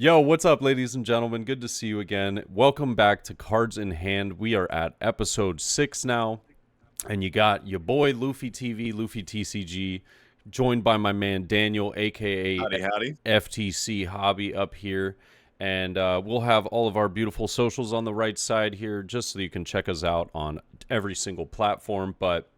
Yo, what's up, ladies and gentlemen? Good to see you again. Welcome back to Cards in Hand. We are at episode 6 now, and you got your boy Luffy TV, Luffy TCG, joined by my man Daniel, aka Howdy, howdy. FTC Hobby, up here. And we'll have all of our beautiful socials on the right side here, just so you can check us out on every single platform. But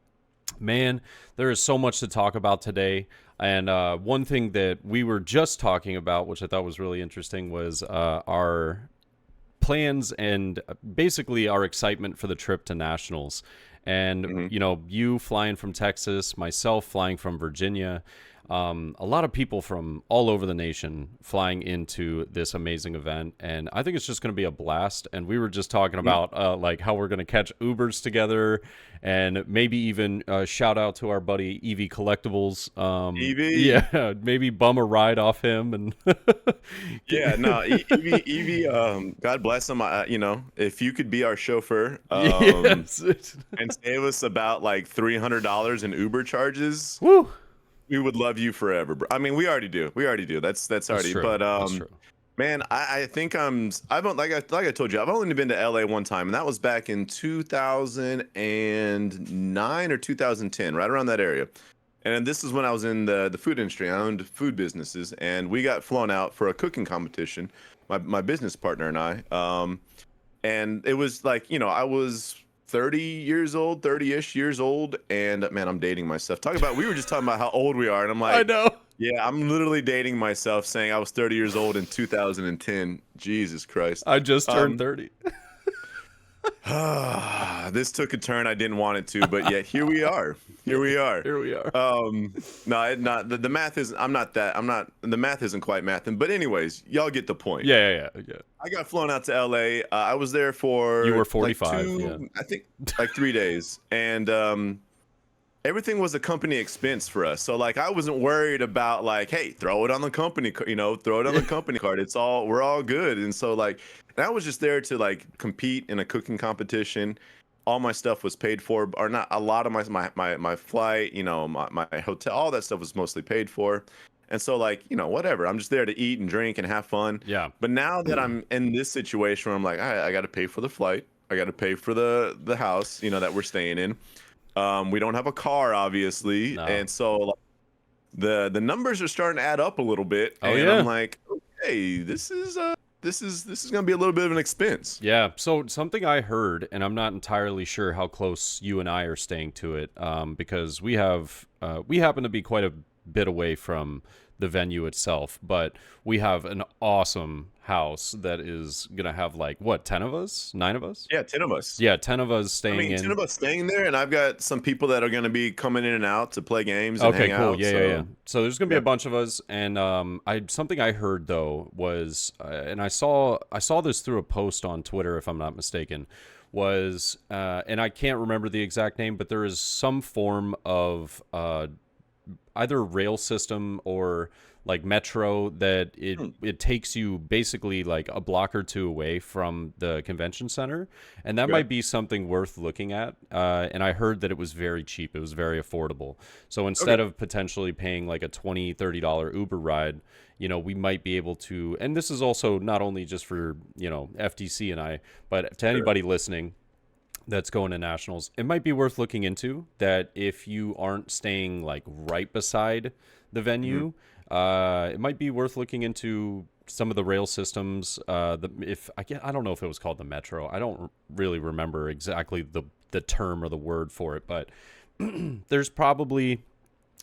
man, there is so much to talk about today. And one thing that we were just talking about, which I thought was really interesting, was our plans and basically our excitement for the trip to nationals. And, you flying from Texas, myself flying from Virginia, a lot of people from all over the nation flying into this amazing event. And I think it's just going to be a blast. And we were just talking about like how we're going to catch Ubers together and maybe even shout out to our buddy EV Collectibles. Evie. Yeah, maybe bum a ride off him. And Yeah, no, Evie, God bless him. If you could be our chauffeur, yes. and save us about like $300 in Uber charges, Woo. we would love you forever, bro. I mean, we already do. That's already. True. But That's true. man, I think I've like I told you, I've only been to LA one time, and that was back in 2009 or 2010, right around that area. And this is when I was in the food industry. I owned food businesses, and we got flown out for a cooking competition, my business partner and I. And it was like, I was 30-ish years old, and man, I'm dating myself. We were just talking about how old we are, and I'm like, I know. yeah, I'm literally dating myself, saying I was 30 years old in 2010. Jesus Christ. I just turned 30. This took a turn I didn't want it to, but yet here we are. Here we are. Here we are. No, not the math isn't. The math isn't quite mathing. But anyways, y'all get the point. Yeah. I got flown out to LA. I was there for You were 45. I think like 3 days, and everything was a company expense for us. So like I wasn't worried about like, hey, throw it on the company, throw it on the company card. We're all good. And so like, and I was just there to like compete in a cooking competition. All my stuff was paid for, or not. A lot of my flight, my hotel, all that stuff was mostly paid for. And so like, whatever. I'm just there to eat and drink and have fun. Yeah. But now that I'm in this situation where I'm like, I got to pay for the flight. I got to pay for the house, that we're staying in. We don't have a car, obviously, No. and so like, the numbers are starting to add up a little bit. Oh, and yeah. I'm like, okay, this is gonna be a little bit of an expense. Yeah. So something I heard, and I'm not entirely sure how close you and I are staying to it, because we happen to be quite a bit away from the venue itself, but we have an awesome house that is gonna have like 10 of us, 9 of us. Yeah, 10 of us. Yeah, 10 of us staying in. 10 of us staying there, and I've got some people that are going to be coming in and out to play games and hang Cool. out. Yeah. So there's gonna be a bunch of us, and something I heard though was, and I saw this through a post on Twitter, if I'm not mistaken, was, and I can't remember the exact name, but there is some form of either rail system or like metro that it takes you basically like a block or two away from the convention center, and that might be something worth looking at. And I heard that it was very cheap, it was very affordable. So instead of potentially paying like a $20-$30 Uber ride, we might be able to, and this is also not only just for FTC and I, but to anybody listening that's going to nationals, it might be worth looking into that. If you aren't staying like right beside the venue, it might be worth looking into some of the rail systems. I don't know if it was called the metro. I don't really remember exactly the term or the word for it, but there's probably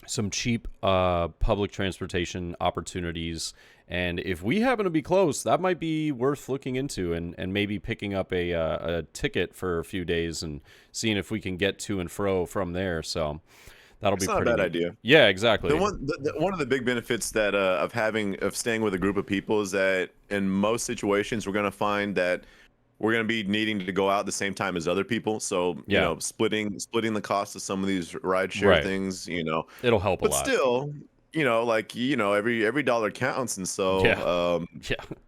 some cheap public transportation opportunities, and if we happen to be close, that might be worth looking into, and maybe picking up a ticket for a few days and seeing if we can get to and fro from there. So that'll be not a pretty bad neat. idea. Yeah, exactly. One of the big benefits that of staying with a group of people is that in most situations we're going to find that we're going to be needing to go out at the same time as other people. So, splitting the cost of some of these rideshare things, it'll help a lot. But still, every dollar counts. And so,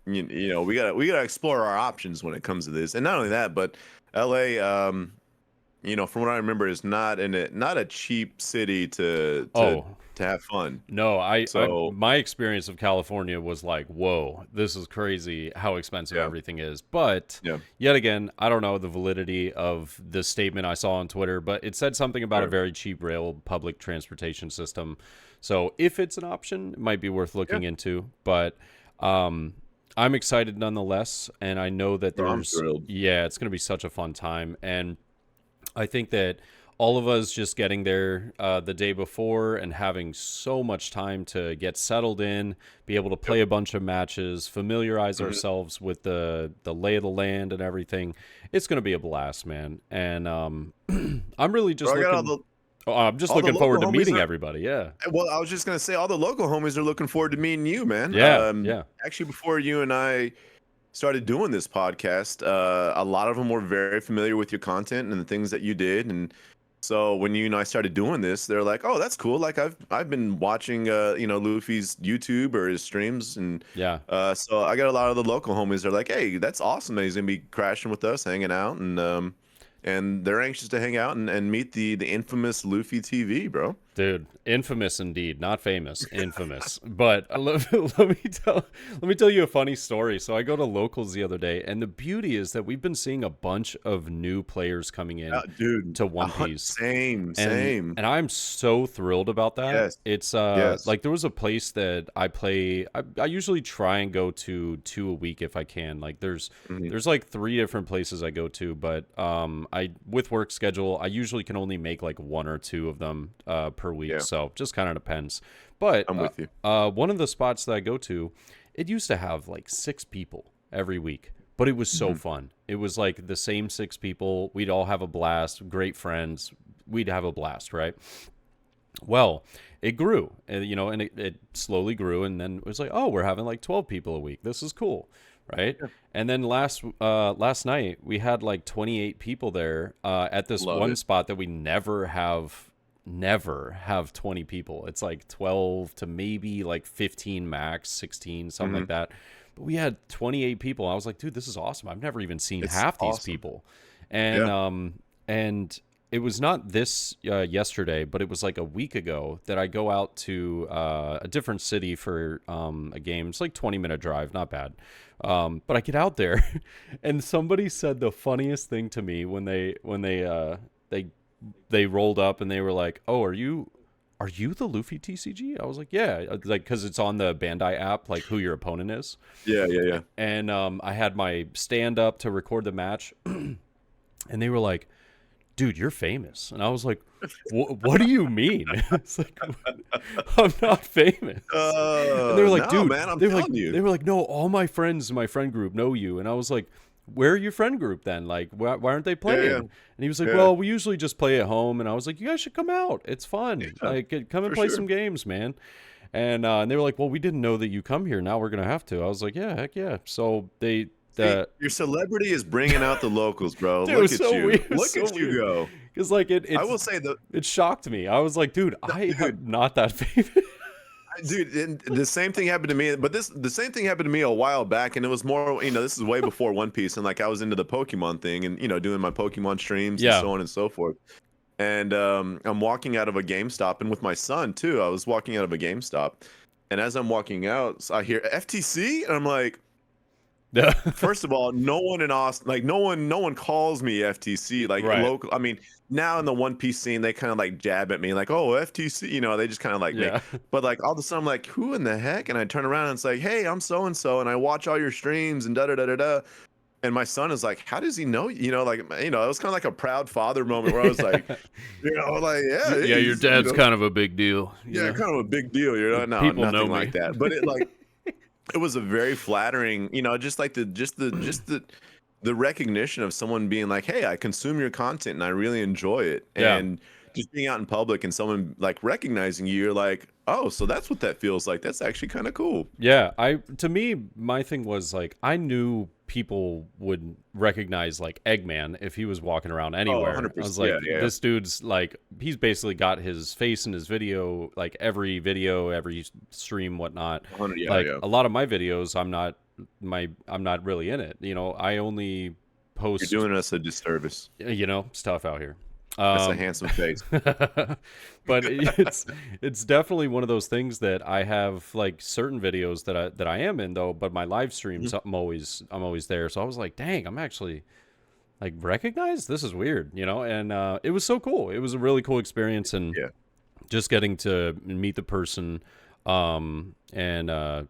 we gotta explore our options when it comes to this. And not only that, but LA, from what I remember, is not a cheap city to to have fun. No, So my experience of California was like, whoa, this is crazy how expensive yeah, everything is. But yeah, yet again, I don't know the validity of the statement I saw on Twitter, but it said something about a sure. very cheap rail public transportation system. So if it's an option, it might be worth Yeah, looking into. But I'm excited nonetheless, and I know that bro, I'm there's thrilled. yeah, it's going to be such a fun time, and I think that all of us just getting there the day before and having so much time to get settled in, be able to Yep. play a bunch of matches, familiarize Mhm. ourselves with the lay of the land and everything. It's going to be a blast, man. And I'm really just Bro, I got looking. Oh, I'm just all the looking local forward to homies meeting are. everybody. Yeah, Well, I was just gonna say all the local homies are looking forward to meeting you, man. yeah, yeah, Actually, before you and I started doing this podcast, a lot of them were very familiar with your content and the things that you did, and so when you and I started doing this, they're like, "Oh, that's cool." Like I've been watching, Luffy's YouTube or his streams, and yeah. so I got a lot of the local homies. They're like, "Hey, that's awesome that he's gonna be crashing with us, hanging out, and they're anxious to hang out and meet the infamous Luffy TV, bro." Dude, infamous indeed, not famous, infamous. But let me tell you a funny story. So I go to locals the other day, and the beauty is that we've been seeing a bunch of new players coming in Dude, to One Piece. same, and same. and I'm so thrilled about that. Yes, It's yes. like there was a place that I play. I usually try and go to 2 a week if I can. Like Mhm. there's like 3 different places I go to, but I with work schedule I usually can only make like 1 or 2 of them per week. Yeah, So just kind of depends. But I'm with you. one of the spots that I go to, it used to have like 6 people every week. But it was so Mhm. fun. It was like the same 6 people. We'd all have a blast, great friends. We'd have a blast, right? Well, it grew, and it slowly grew, and then it was like, oh, we're having like 12 people a week. This is cool, right? Yeah. And then last night we had like 28 people there at this Love one it. spot that we never have 20 people. It's like 12 to maybe like 15 max, 16, something Hmm. like that. But we had 28 people. I was like, dude, this is awesome. I've never even seen It's half these awesome. people. And Yeah. and it was not this yesterday, but it was like a week ago that I go out to a different city for a game. It's like 20-minute drive, not bad. But I get out there, and somebody said the funniest thing to me when they rolled up and they were like, "Oh, are you the Luffy TCG?" I was like, "Yeah," like because it's on the Bandai app, like who your opponent is. Yeah, yeah, yeah. And I had my stand up to record the match, and they were like, "Dude, you're famous," and I was like, "What do you mean?" It's like, I'm not famous. And they were like, No, "Dude," man, I'm they were like, telling you. they were like, "No, all my friends in my friend group know you," and I was like, "Where are your friend group then? Like, why aren't they Yeah, playing?" yeah, And he was like, yeah, "Well, we usually just play at home," and I was like, "You guys should come out. It's fun. yeah, Like, come and for play sure. some games, man." And they were like, "Well, we didn't know that you come here. Now we're gonna have to." I was like, "Yeah, heck yeah." So See, your celebrity is bringing out the locals, bro. dude, it was Look at so you. weird. It was Look so at you weird. go. Because like I will say the it shocked me. I was like, dude, I dude, am not that famous. dude, and the same thing happened to me, but the same thing happened to me a while back, and it was more, this is way before One Piece, and like I was into the Pokemon thing, and doing my Pokemon streams and Yeah. so on and so forth. And I'm walking out of a GameStop, and with my son too. I was walking out of a GameStop, and as I'm walking out, I hear FTC, and I'm like, Yeah. first of all, no one in Austin, like no one calls me FTC, like Right. local. I mean, now in the One Piece scene, they kind of like jab at me, like, oh, FTC, they just kind of like make. Yeah. But like all of a sudden, I'm like, who in the heck? And I turn around and it's like, hey, I'm so and so, and I watch all your streams and da da da da da. And my son is like, how does he know? It was kind of like a proud father moment where I was like, like, yeah, Yeah, your he's, dad's kind of a big deal. yeah, kind of a big deal, no, People know nothing me. like that. But it like it was a very flattering, just like the recognition of someone being like, hey, I consume your content and I really enjoy it. Yeah. And just being out in public and someone like recognizing you, you're like, oh, so that's what that feels like. That's actually kind of cool. Yeah, to me, my thing was like I knew people would recognize like Eggman if he was walking around anywhere. I 100%. was like, Yeah, yeah. this dude's like he's basically got his face in his video, like every video, every stream, whatnot. 100, yeah, Like yeah. a lot of my videos, I'm not really in it. I only You're post doing us a disservice. stuff out here. That's a handsome face. But it's definitely one of those things that I have like certain videos that I am in though, but my live streams I'm always there. So I was like, dang, I'm actually like recognized. This is weird, you know? And it was so cool. It was a really cool experience, and Yeah. just getting to meet the person. Yeah,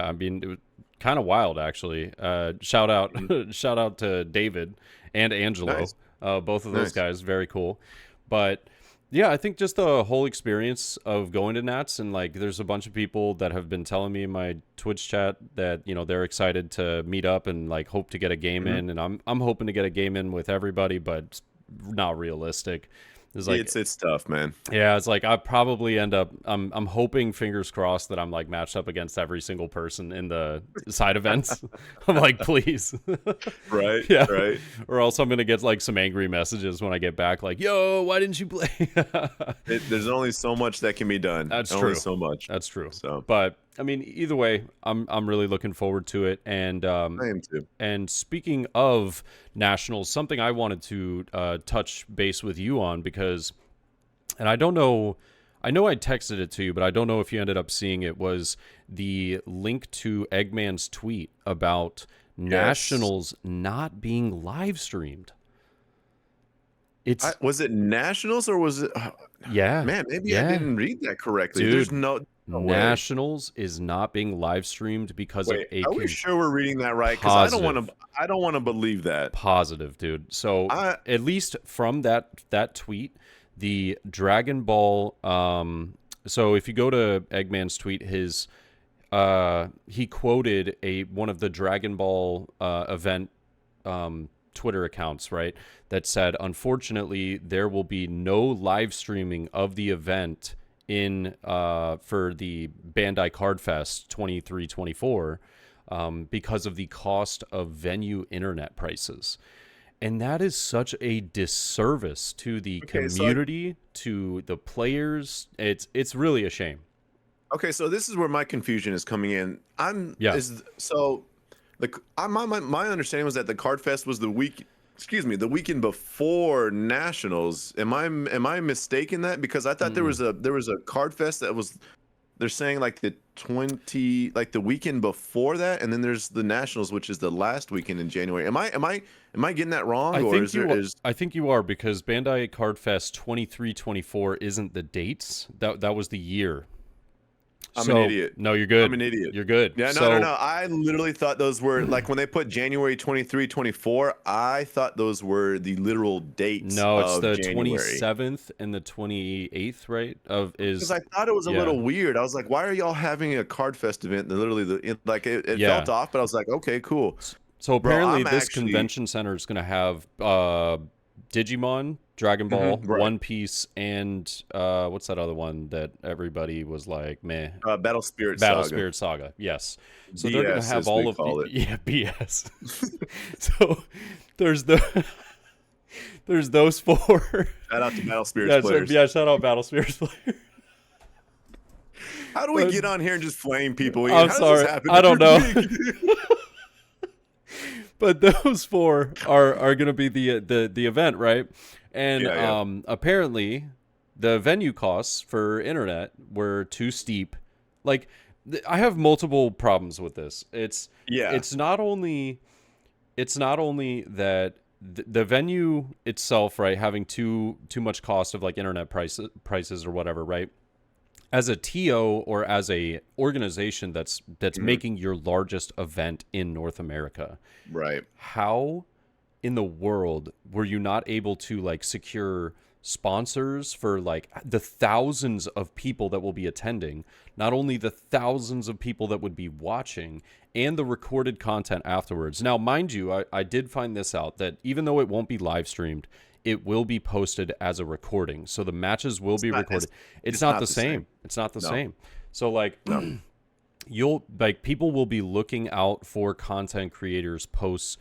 I mean, it was kind of wild actually. Shout out shout out to David and Angelo. Nice. Both of those Nice. guys, very cool. But yeah, I think just the whole experience of going to Nats, and like there's a bunch of people that have been telling me in my Twitch chat that, you know, they're excited to meet up and like hope to get a game in, and I'm hoping to get a game in with everybody, but it's not realistic. It's like It's tough, man. yeah, it's like I probably end up. I'm hoping, fingers crossed, that I'm like matched up against every single person in the side events. I'm like, please, Right. yeah, Right. or else I'm gonna get like some angry messages when I get back, like, "Yo, why didn't you play?" There's only so much that can be done. That's only true. so much. That's true. So But I mean, either way, I'm really looking forward to it. And I am too. and speaking of nationals, something I wanted to touch base with you on, because, and I don't know, I know I texted it to you, but I don't know if you ended up seeing it, was the link to Eggman's tweet about nationals not being live streamed. It's Was it nationals or was it? yeah, Man, maybe yeah. I didn't read that correctly. Dude, There's no way. nationals is not being live streamed because Wait, of a are we sure we're reading that right? Because I don't want to. I don't want to believe that. positive, dude. So I- at least from that tweet, the Dragon Ball. So if you go to Eggman's tweet, his he quoted one of the Dragon Ball event Twitter accounts, right? That said, unfortunately, there will be no live streaming of the event in for the Bandai Card Fest 23-24 because of the cost of venue internet prices. And that is such a disservice to the community, to the players. It's really a shame. Okay, so this is where my confusion is coming in. My understanding was that the Card Fest was the weekend before Nationals. Am I mistaken that? Because I thought there was a Card Fest that was, they're saying like the weekend before that, and then there's the Nationals, which is the last weekend in January. Am I getting that wrong? I think you are, because Bandai Card Fest 23-24 isn't the dates. That was the year. I'm an idiot. No, you're good. I'm an idiot. You're good. Yeah, no. I literally thought those were like when they put January 23, 24. I thought those were the literal dates. No, it's of the January. 27th and the 28th, right? Because I thought it was a little weird. I was like, why are y'all having a Card Fest event? It felt off, but I was like, okay, cool. So apparently this convention center is going to have Digimon, Dragon Ball, right. One Piece, and what's that other one that everybody was like, meh? Battle Spirit Saga. Yes. So BS, they're going to have all of BS. So there's those four. Shout out to Battle Spirits players. Yeah, shout out Battle Spirits players. How do we get on here and just flame people? I'm sorry. I don't know. But those four are going to be the event, right? And apparently the venue costs for internet were too steep. Like, I have multiple problems with this. It's not only that the venue itself, right, having too much cost of like internet prices or whatever, right? As a TO or as a organization that's making your largest event in North America, right? How in the world were you not able to like secure sponsors for like the thousands of people that will be attending, not only the thousands of people that would be watching, and the recorded content afterwards? Now, mind you, I did find this out, that even though it won't be live streamed, it will be posted as a recording. So the matches will be recorded. It's not the same. It's not the same. So like people will be looking out for content creators' posts,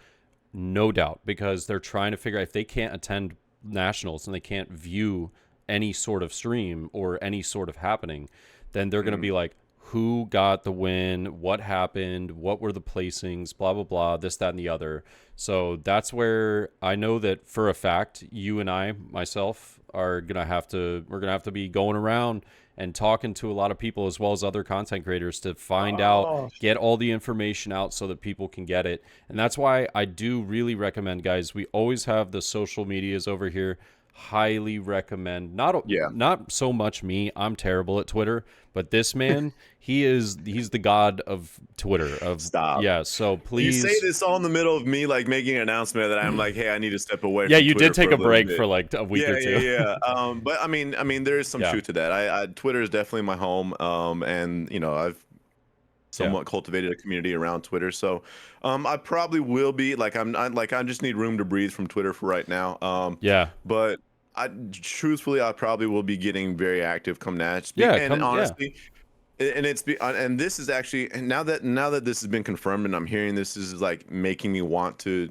no doubt, because they're trying to figure out if they can't attend nationals and they can't view any sort of stream or any sort of happening, then they're going to be like, who got the win, what happened, what were the placings, blah blah blah, this, that, and the other. So that's where I know that for a fact you and I myself are we're gonna have to be going around and talking to a lot of people as well as other content creators to find out, Oh, get all the information out so that people can get it. And that's why I do really recommend, guys, we always have the social medias over here. Highly recommend. Not so much me. I'm terrible at Twitter, but this man, he's the god of Twitter. Stop. Yeah, so please. You say this all in the middle of me like making an announcement that I'm like, hey, I need to step away. Yeah, from you Twitter did take for a break for like a week or two. Yeah. But I mean, there is some truth to that. Twitter is definitely my home. And I've somewhat cultivated a community around Twitter. So, I probably will be I just need room to breathe from Twitter for right now. But truthfully, I probably will be getting very active come next. Honestly. And this is actually, and now that this has been confirmed and I'm hearing this is like making me want to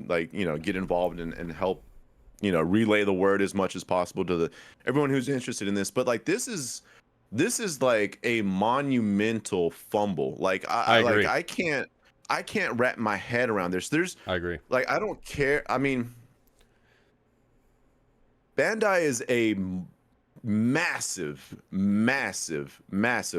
get involved and help relay the word as much as possible to everyone who's interested in this. But like this is like a monumental fumble. Like I agree. I can't wrap my head around this. I agree. Like I don't care. I mean, Bandai is a massive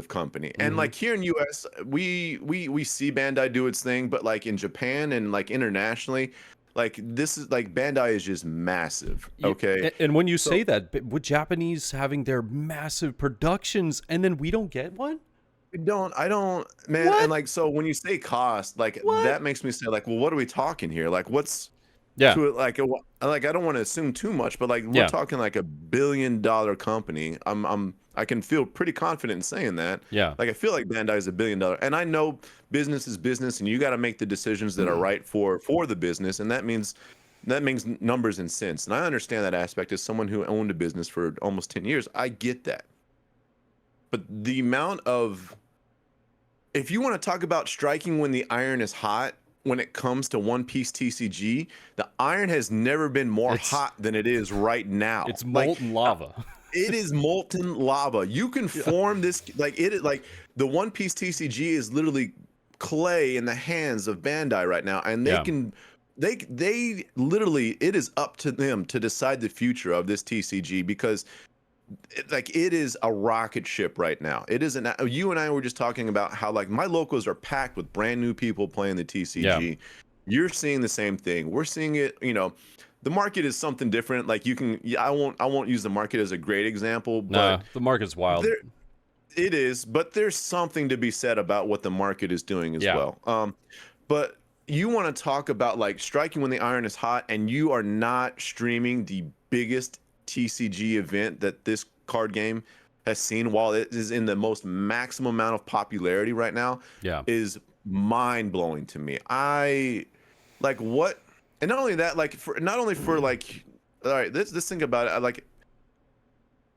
company, and like here in US we see Bandai do its thing, but like in Japan and like internationally, like this is like Bandai is just massive. Okay. And when you say that, with Japanese having their massive productions and then we don't get one? I don't, man. What? And like, so when you say cost, like that makes me say like, well, what are we talking here? Like what's Yeah. like I don't want to assume too much, but like we're talking like $1 billion company. I can feel pretty confident in saying that. Yeah. Like I feel like Bandai is $1 billion, and I know business is business, and you got to make the decisions that are right for the business, and that means numbers and cents. And I understand that aspect as someone who owned a business for almost 10 years. I get that. But the amount of, if you want to talk about striking when the iron is hot, when it comes to One Piece TCG, the iron has never been more hot than it is right now. It's molten lava. It is molten lava. You can form this like the One Piece TCG is literally clay in the hands of Bandai right now, and they literally, it is up to them to decide the future of this TCG, because it is a rocket ship right now. It is you and I were just talking about how like my locals are packed with brand new people playing the TCG. Yeah. You're seeing the same thing. We're seeing it, the market is something different. Like I won't use the market as a great example, but the market's wild. It is, but there's something to be said about what the market is doing as well. But you want to talk about like striking when the iron is hot, and you are not streaming the biggest TCG event that this card game has seen, while it is in the most maximum amount of popularity right now, is mind-blowing to me. I like what, and not only that, like not only for like, all right, let's think about it. Like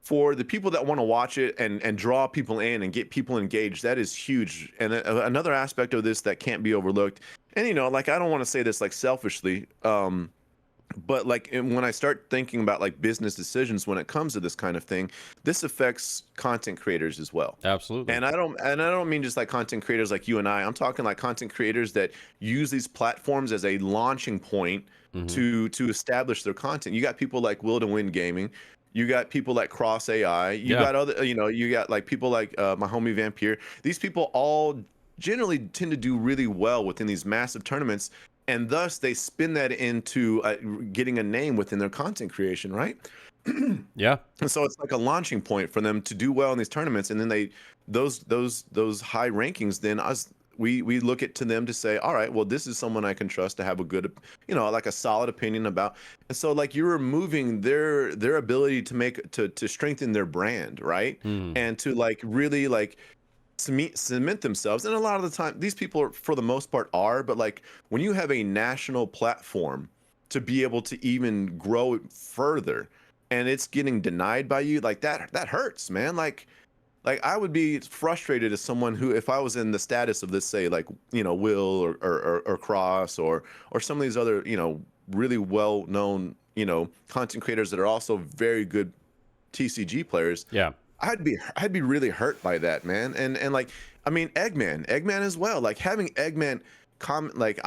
for the people that want to watch it and draw people in and get people engaged, that is huge. And another aspect of this that can't be overlooked, and like I don't want to say this like selfishly, but like when I start thinking about like business decisions when it comes to this kind of thing, this affects content creators as well. Absolutely. And I don't mean just like content creators like you and I. I'm talking like content creators that use these platforms as a launching point to establish their content. You got people like Will to Win Gaming. You got people like Cross AI. You got other, you got like people like my homie Vampire. These people all generally tend to do really well within these massive tournaments, and thus they spin that into getting a name within their content creation, right? Yeah. And so it's like a launching point for them to do well in these tournaments, and then those high rankings, then we look at to them to say, all right, well, this is someone I can trust to have a good, like a solid opinion about. And so like you're removing their ability to strengthen their brand, right? And to like really like cement themselves. And a lot of the time these people are, for the most part, but like when you have a national platform to be able to even grow it further, and it's getting denied by you, like that hurts, man. Like I would be frustrated as someone who, if I was in the status of this, say like Will or Cross or some of these other really well known content creators that are also very good TCG players. Yeah. I'd be really hurt by that, man. And like I mean, Eggman as well. Like having Eggman comment, like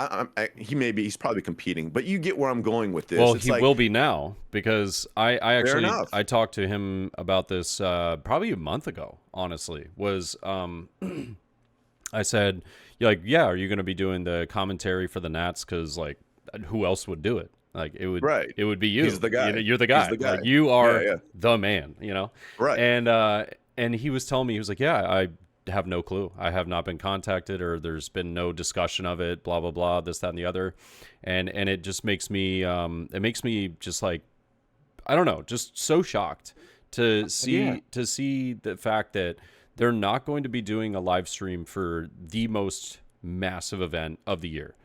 he's probably competing, but you get where I'm going with this. Well, It's he like, will be now because I actually enough. I talked to him about this probably a month ago. Honestly, was I said, "You're like, yeah, are you going to be doing the commentary for the Nats? Because like, who else would do it? Like, Right. it would be you. He's the guy. You're the guy. He's the guy. Like, you Yeah, are yeah. the man. You know." Right. And he was telling me, he was like, "Yeah, I have no clue. I have not been contacted, or there's been no discussion of it. Blah blah blah. This, that, and the other." And it just makes me just like, I don't know, just so shocked to see the fact that they're not going to be doing a live stream for the most massive event of the year.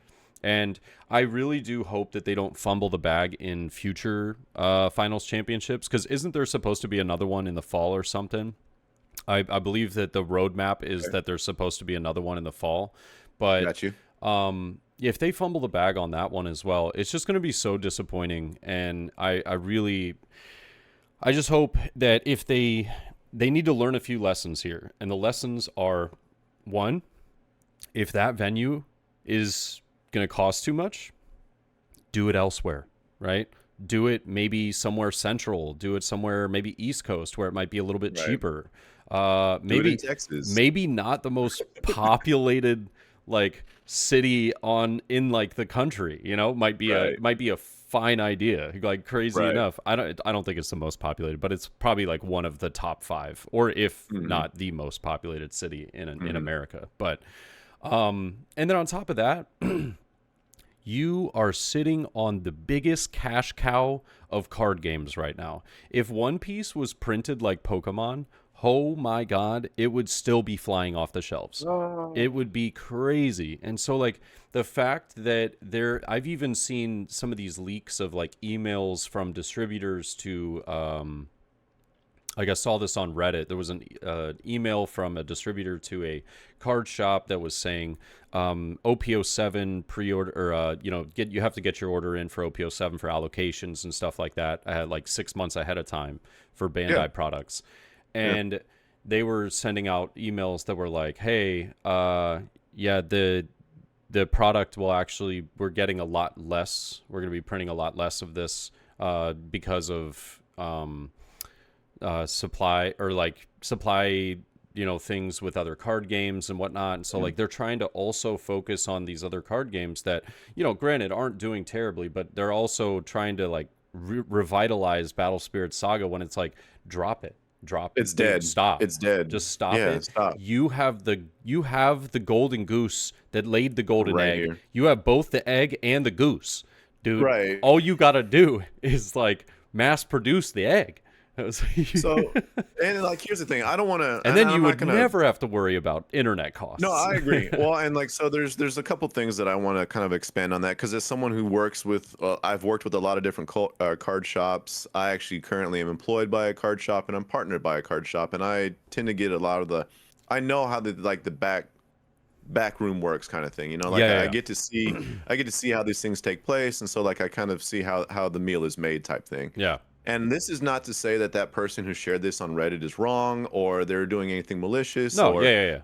And I really do hope that they don't fumble the bag in future finals championships, because isn't there supposed to be another one in the fall or something? I believe that the roadmap is that there's supposed to be another one in the fall. But Got you. if they fumble the bag on that one as well, it's just going to be so disappointing. And I just hope that if they need to learn a few lessons here. And the lessons are, one, if that venue is going to cost too much, do it elsewhere, right? Do it maybe somewhere central. Do it somewhere maybe East Coast where it might be a little bit cheaper. Maybe in Texas. Maybe not the most populated like city in like the country. You know, might be a fine idea. Like crazy enough, I don't think it's the most populated, but it's probably like one of the top 5, or if not the most populated city in America. But and then on top of that, you are sitting on the biggest cash cow of card games right now. If One Piece was printed like Pokemon, oh my God, it would still be flying off the shelves. It would be crazy. And so like the fact that I've even seen some of these leaks of like emails from distributors to, like I saw this on Reddit. There was an email from a distributor to a card shop that was saying OPO7 pre-order, or you have to get your order in for OPO7 for allocations and stuff like that. I had like 6 months ahead of time for Bandai products, and they were sending out emails that were like, "Hey, the product will actually, we're getting a lot less. We're going to be printing a lot less of this because of." Supply things with other card games and whatnot. And so like they're trying to also focus on these other card games that, granted aren't doing terribly, but they're also trying to like revitalize Battle Spirit Saga when it's like, drop it. It's dead. Stop. It's dead. Just stop it. Stop. You have the golden goose that laid the golden egg. Here. You have both the egg and the goose, dude. Right. All you got to do is like mass produce the egg. So, and like, here's the thing. I don't want to. And then you would never have to worry about internet costs. No, I agree. Well, and like, so there's a couple things that I want to kind of expand on that, because as someone who works with, I've worked with a lot of different card shops. I actually currently am employed by a card shop, and I'm partnered by a card shop, and I tend to get a lot of I know how the back room works kind of thing. I get to see how these things take place, and so like I kind of see how the meal is made type thing. Yeah. And this is not to say that person who shared this on Reddit is wrong, or they're doing anything malicious. No, yeah.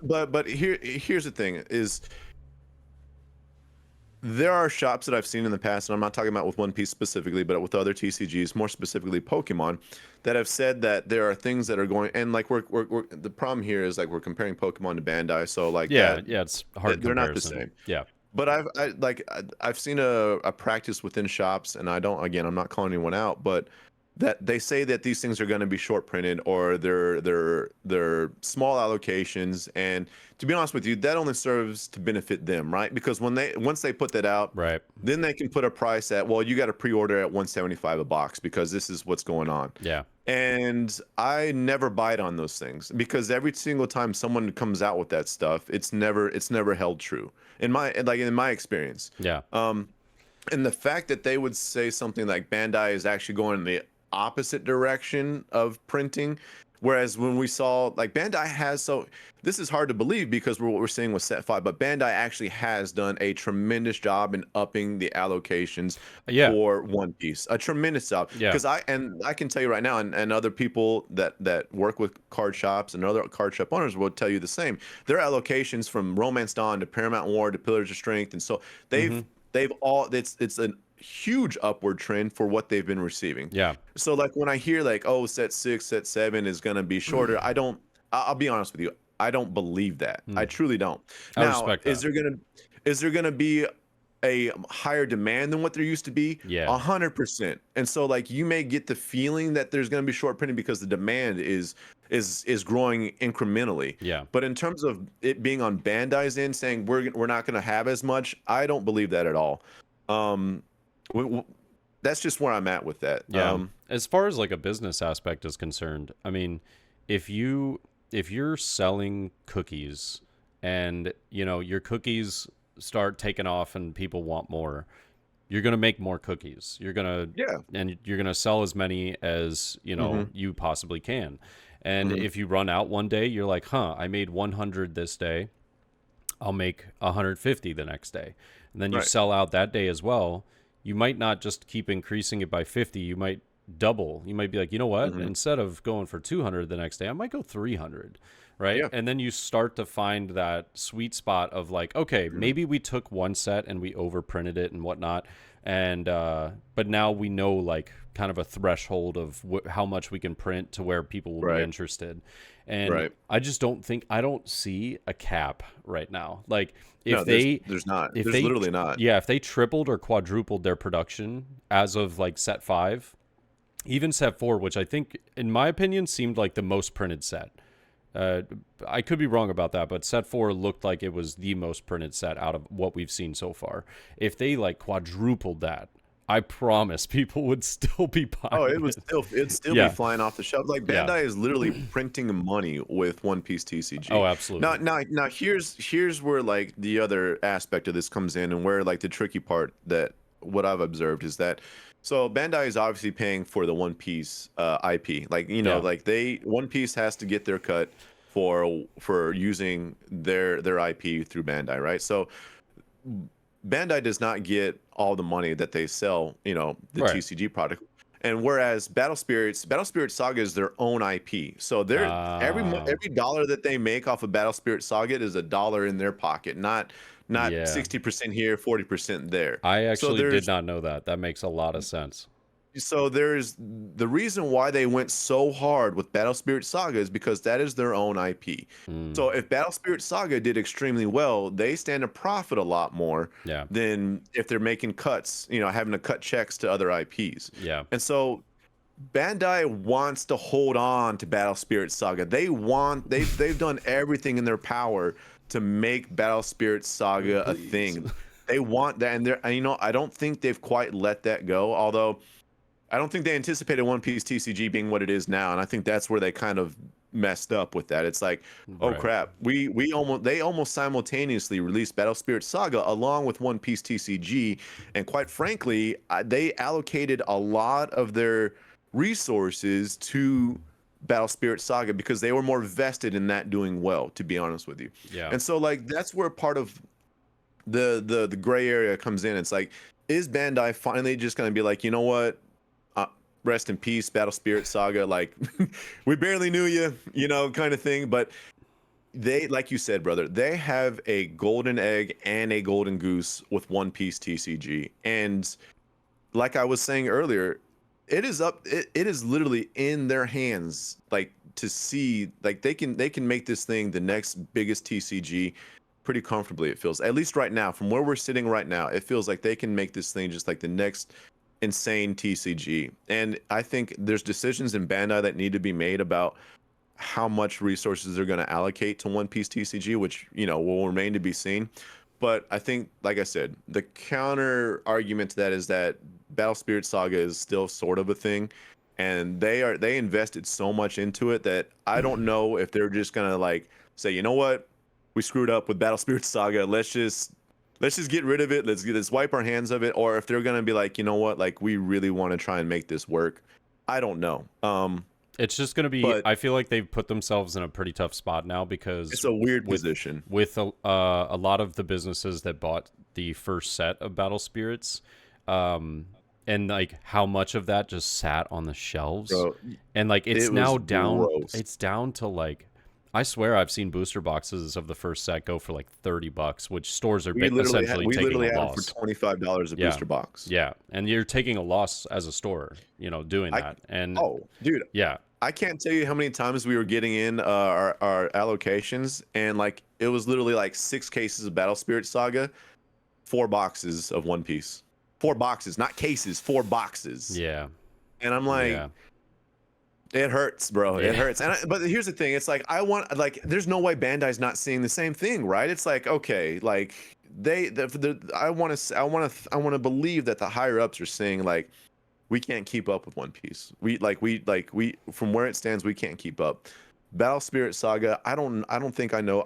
But here's the thing is, there are shops that I've seen in the past, and I'm not talking about with One Piece specifically, but with other TCGs, more specifically Pokemon, that have said that there are things that are going, and like we're the problem here is like we're comparing Pokemon to Bandai, so like it's hard. They're not the same. Yeah. But I've seen a practice within shops, and I'm not calling anyone out, but that they say that these things are going to be short printed, or they're small allocations, and to be honest with you, that only serves to benefit them, right? Because once they put that out, right, then they can put a price at, well, you got to pre-order at $175 a box because this is what's going on. Yeah. And I never bite on those things, because every single time someone comes out with that stuff, it's never held true in my experience. Yeah. And the fact that they would say something like Bandai is actually going in the opposite direction of printing, Whereas when we saw like Bandai has, so this is hard to believe because what we're seeing with Set 5, but Bandai actually has done a tremendous job in upping the allocations Yeah, for One Piece. A tremendous job. yeah, Because I can tell you right now, and other people that work with card shops and other card shop owners will tell you the same. Their allocations from Romance Dawn to Paramount War to Pillars of Strength, and so hmm they've all it's a huge upward trend for what they've been receiving. yeah. So like when I hear like, oh, set 6, set 7 is gonna be shorter, I'll be honest with you, I don't believe that. I Mm. truly don't. I Now, respect that. is there gonna be a higher demand than what there used to be? Yeah, 100%. And so like you may get the feeling that there's gonna be short printing because the demand is growing incrementally. yeah. But in terms of it being on Bandai's end saying we're not gonna have as much, I don't believe that at all. Um, that's just where I'm at with that. Yeah. As far as like a business aspect is concerned, I mean, if you're selling cookies and, you know, your cookies start taking off and people want more, you're going to make more cookies. Yeah. And you're going to sell as many as, you know, you possibly can. And if you run out one day, you're like, "Huh, I made 100 this day. I'll make 150 the next day." And then you Right. sell out that day as well. You might not just keep increasing it by 50, you might double. You might be like, you know what? Instead of going for 200 the next day, I might go 300, right? Yeah. And then you start to find that sweet spot of like, okay, maybe we took one set and we overprinted it and whatnot. And, but now we know like kind of a threshold of how much we can print to where people will Right. be interested. And Right. I don't see a cap right now. Like, if No, they there's not. if There's they literally not. yeah, if they tripled or quadrupled their production as of like set 5, even set 4, which I think in my opinion seemed like the most printed set. I could be wrong about that, but set 4 looked like it was the most printed set out of what we've seen so far. If they like quadrupled that, I promise people would still be buying Oh, it. it'd still Yeah. be flying off the shelf. Like Yeah. Bandai is literally printing money with One Piece TCG. Oh, absolutely. Now here's where like the other aspect of this comes in, and where like the tricky part that what I've observed is that so Bandai is obviously paying for the One Piece IP. Like, you know, Yeah. like One Piece has to get their cut for using their IP through Bandai, right? So Bandai does not get all the money that they sell, you know, the Right. TCG product. And whereas Battle Spirits Saga is their own IP. So they're Ah. every dollar that they make off of Battle Spirit Saga is a dollar in their pocket, not Yeah. 60% here, 40% there. I So actually did there's not know that. That makes a lot of sense. so there's the reason why they went so hard with Battle Spirit Saga is because that is their own IP. Mm, So if Battle Spirit Saga did extremely well, they stand to profit a lot more yeah. than if they're making cuts, you know, having to cut checks to other IPs. Yeah. And so Bandai wants to hold on to Battle Spirit Saga. They've done everything in their power to make Battle Spirit Saga a thing. They want that, and you know, I don't think they've quite let that go. Although I don't think they anticipated One Piece TCG being what it is now, and I think that's where they kind of messed up with that. It's like, oh Right. crap, they almost simultaneously released Battle Spirit Saga along with One Piece TCG, and quite frankly, they allocated a lot of their resources to Battle Spirit Saga because they were more vested in that doing well, to be honest with you. Yeah. And so like that's where part of the gray area comes in. It's like, is Bandai finally just going to be like, you know what? Rest in peace, Battle Spirit Saga. Like, we barely knew you, you know, kind of thing. But they, like you said, brother, they have a golden egg and a golden goose with One Piece TCG. And like I was saying earlier, it is literally in their hands, like to see, like they can make this thing the next biggest TCG pretty comfortably. It feels, at least right now, from where we're sitting right now, it feels like they can make this thing just like the next insane TCG. And I think there's decisions in Bandai that need to be made about how much resources they're going to allocate to One Piece TCG, which, you know, will remain to be seen. But I think, like I said, the counter argument to that is that Battle Spirit Saga is still sort of a thing, and they invested so much into it that I don't know if they're just gonna like say, you know what, we screwed up with Battle Spirit Saga, let's just get rid of it, let's wipe our hands of it, or if they're gonna be like, you know what, like we really want to try and make this work. I don't know. It's just going to be. But I feel like they've put themselves in a pretty tough spot now because it's a weird position. with a lot of the businesses that bought the first set of Battle Spirits, and like how much of that just sat on the shelves, Bro, and like it's it was now down. gross. It's down to like. I swear I've seen booster boxes of the first set go for like $30, which stores are essentially taking a had loss. them for $25 a booster box. Yeah, and you're taking a loss as a store, doing that. And dude, yeah, I can't tell you how many times we were getting in our allocations, and like it was literally like 6 cases of Battle Spirit Saga, 4 boxes of One Piece, 4 boxes, not cases, 4 boxes. yeah, And I'm like. yeah. It hurts, bro. Yeah. It hurts. But here's the thing. It's like there's no way Bandai's not seeing the same thing, right? It's like, okay, like I want to believe that the higher ups are saying like we can't keep up with One Piece. We from where it stands, we can't keep up. Battle Spirit Saga, I don't think I know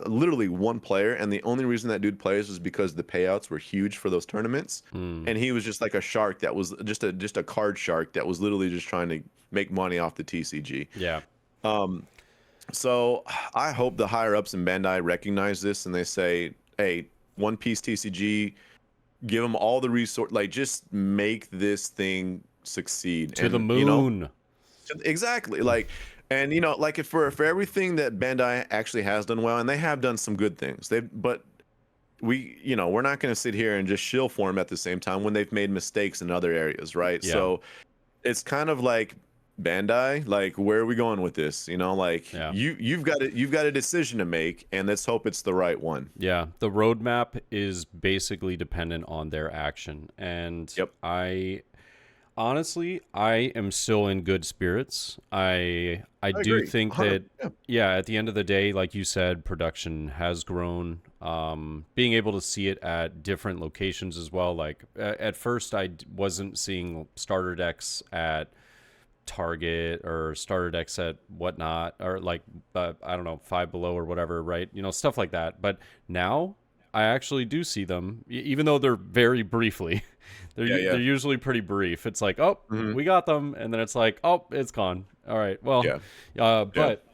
literally one player, and the only reason that dude plays was because the payouts were huge for those tournaments, and he was just like a shark that was just a card shark that was literally just trying to make money off the TCG. Yeah. So I hope the higher ups in Bandai recognize this and they say, hey, One Piece TCG, give them all the resource, like just make this thing succeed To the moon. Exactly. Like, and like for everything that Bandai actually has done well, and they have done some good things, but we're not going to sit here and just shill for them at the same time when they've made mistakes in other areas, right? Yeah. So it's kind of like Bandai, like where are we going with this? Like you've got a decision to make, and let's hope it's the right one. Yeah, the roadmap is basically dependent on their action, and Yep. Honestly, I am still in good spirits. I do agree. think that, at the end of the day, like you said, production has grown. Being able to see it at different locations as well. Like at first, I wasn't seeing starter decks at Target or starter decks at whatnot, or like, I don't know, Five Below or whatever, right? Stuff like that. But now I actually do see them, even though they're very briefly. They're usually pretty brief. It's like, oh, we got them, and then it's like, oh, it's gone. All right, well, but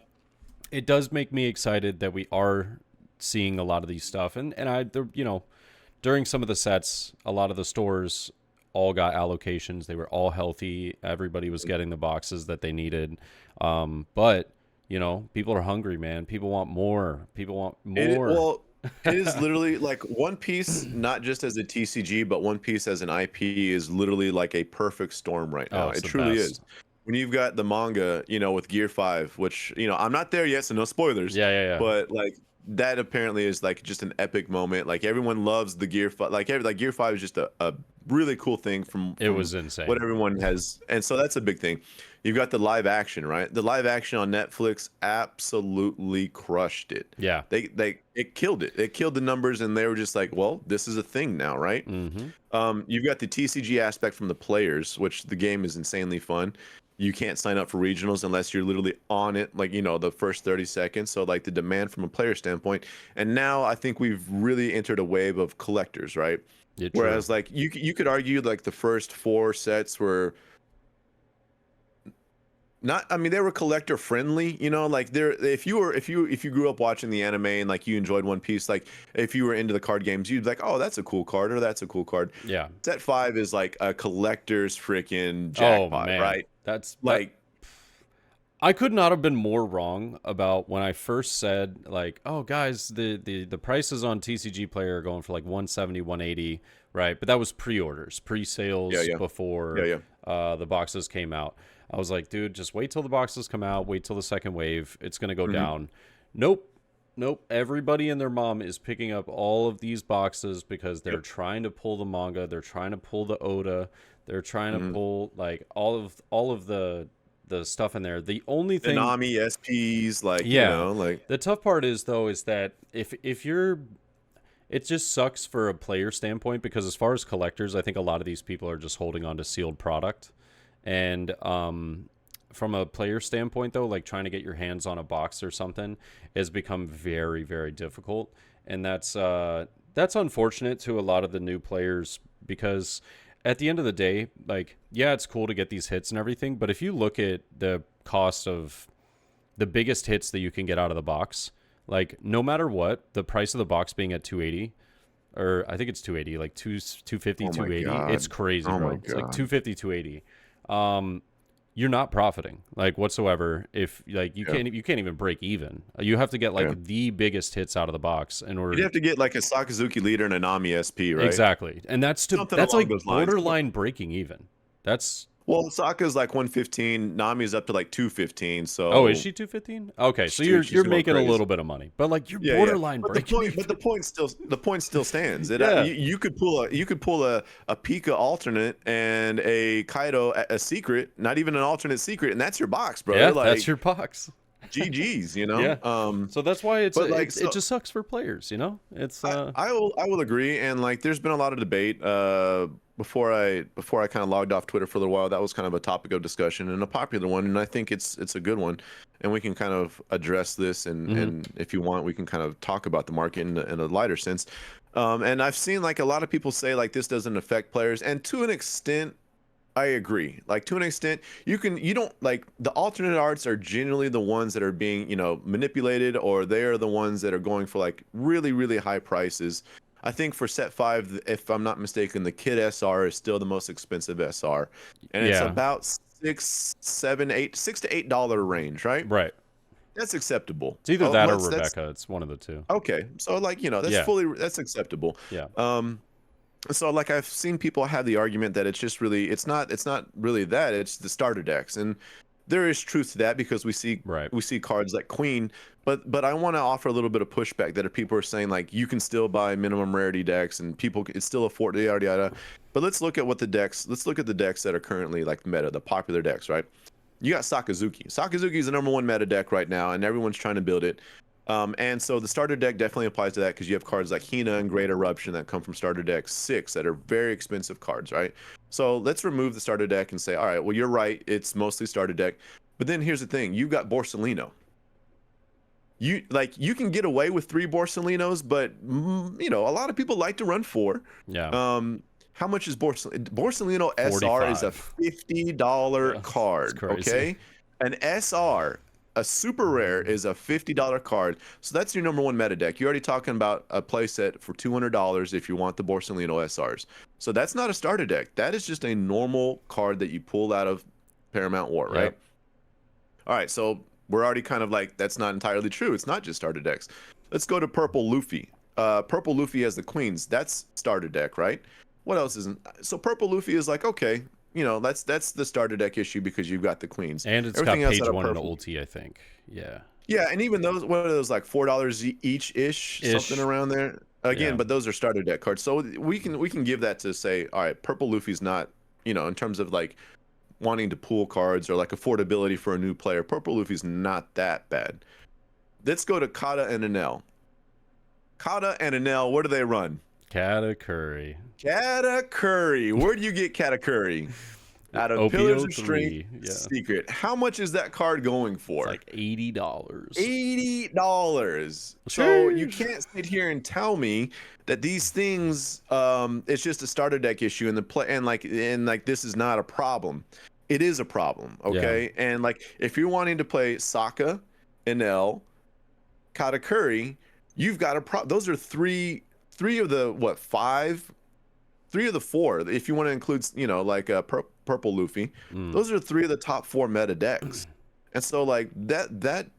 it does make me excited that we are seeing a lot of these stuff, and during some of the sets, a lot of the stores all got allocations. They were all healthy. Everybody was getting the boxes that they needed. But people are hungry, man. People want more. People want more. It is literally like One Piece, not just as a TCG, but One Piece as an IP is literally like a perfect storm right now. It truly is. When you've got the manga, with Gear 5, which, I'm not there yet, so no spoilers. Yeah. But like that apparently is like just an epic moment. Like everyone loves the Gear 5. Like Gear 5 is just a really cool thing from it was insane. What everyone has. And so that's a big thing. You've got the live action, right? The live action on Netflix absolutely crushed it. Yeah. It killed it. It killed the numbers, and they were just like, well, this is a thing now, right? Mm-hmm. You've got the TCG aspect from the players, which the game is insanely fun. You can't sign up for regionals unless you're literally on it, like, the first 30 seconds. So like the demand from a player standpoint. And now I think we've really entered a wave of collectors, right? Yeah, whereas like you could argue like the first 4 sets were not, I mean, they were collector friendly, like if you grew up watching the anime and like you enjoyed One Piece, like if you were into the card games, you'd be like, oh, that's a cool card, or that's a cool card. Yeah. Set 5 is like a collector's freaking jackpot, right? That's like I could not have been more wrong about when I first said like, oh guys, the prices on TCG Player are going for like 170, 180, right? But that was pre-orders, pre-sales before the boxes came out. I was like, dude, just wait till the boxes come out, wait till the second wave, it's going to go down. Nope. Everybody and their mom is picking up all of these boxes because they're trying to pull the manga, they're trying to pull the Oda, they're trying to pull like all of the stuff in there. The only thing, Nami SPs, like like the tough part is though is that if you're, it just sucks for a player standpoint, because as far as collectors, I think a lot of these people are just holding on to sealed product. And from a player standpoint, though, like trying to get your hands on a box or something has become very, very difficult. And that's unfortunate to a lot of the new players, because at the end of the day, like, yeah, it's cool to get these hits and everything, but if you look at the cost of the biggest hits that you can get out of the box. Like, no matter what, the price of the box being at 280, or I think it's 280, like 250, 280. It's crazy, bro. It's like 250, 280. You're not profiting like whatsoever. If like you can't even break even. You have to get like the biggest hits out of the box in order. You have to get like a Sakazuki leader and a Nami SP, right? Exactly, and that's like borderline breaking even. That's well, Sokka's like 115, Nami's up to like 215. So oh, is she 215? Okay, so you're making a little bit of money, but like you're borderline breaking. But the point still stands. You could pull a Pika alternate and a Kaido a secret, not even an alternate secret, and that's your box, bro. Yeah, like, that's your box. GG's, you know. Yeah. So that's why it just sucks for players, you know. It's I will agree, and like there's been a lot of debate. Before I kind of logged off Twitter for a little while, that was kind of a topic of discussion and a popular one, and I think it's a good one, and we can kind of address this, and if you want, we can kind of talk about the market in a lighter sense. And I've seen like a lot of people say like this doesn't affect players, and to an extent, I agree. Like to an extent, you don't like the alternate arts are generally the ones that are being manipulated, or they are the ones that are going for like really really high prices. I think for set 5, if I'm not mistaken, the Kid SR is still the most expensive SR, and it's about $6 to $8 range, right? Right. That's acceptable. It's either that or Rebecca. It's one of the two. Okay, so like that's acceptable. Yeah. So like I've seen people have the argument that it's not really that, it's the starter decks, and there is truth to that because we see cards like Queen, but I want to offer a little bit of pushback that if people are saying like you can still buy minimum rarity decks and people it's still afford yada yada. But let's look at the decks that are currently like meta, the popular decks, right? You got Sakazuki. Sakazuki is the #1 meta deck right now, and everyone's trying to build it. And so the starter deck definitely applies to that because you have cards like Hina and Great Eruption that come from starter deck 6 that are very expensive cards, right? So let's remove the starter deck and say, all right, well, you're right. It's mostly starter deck. But then here's the thing. You've got Borsalino. You can get away with 3 Borsalinos, but a lot of people like to run 4. Yeah. How much is Borsalino? Borsalino SR is a $50 card, okay? An SR, a super rare, is a $50 card. So that's your #1 meta deck. You're already talking about a playset for $200 if you want the Borsalino SRs. So that's not a starter deck. That is just a normal card that you pull out of Paramount War, right? Yep. All right, so we're already kind of like, that's not entirely true. It's not just starter decks. Let's go to Purple Luffy. Purple Luffy has the Queens. That's starter deck, right? What else isn't? So Purple Luffy is like, okay, that's the starter deck issue because you've got the Queens. And it's got page 1 and ulti, I think. Yeah. Yeah, and even those, what are those, like $4 each-ish, something around there? Again, but those are starter deck cards. So we can give that to say, all right, Purple Luffy's not, in terms of like wanting to pool cards or like affordability for a new player, Purple Luffy's not that bad. Let's go to Kata and Enel. Kata and Enel, where do they run? Katakuri. Katakuri. Where do you get Katakuri? Out of Pillars of Strength Secret. How much is that card going for? It's like $80. $80. So you can't sit here and tell me that these things, it's just a starter deck issue and this is not a problem. It is a problem, okay? Yeah. And like if you're wanting to play Sokka, Enel, Katakuri, you've got a problem. Those are three of the 5, 3 of the 4. If you want to include, Purple Luffy, those are 3 of the top 4 meta decks. And so like that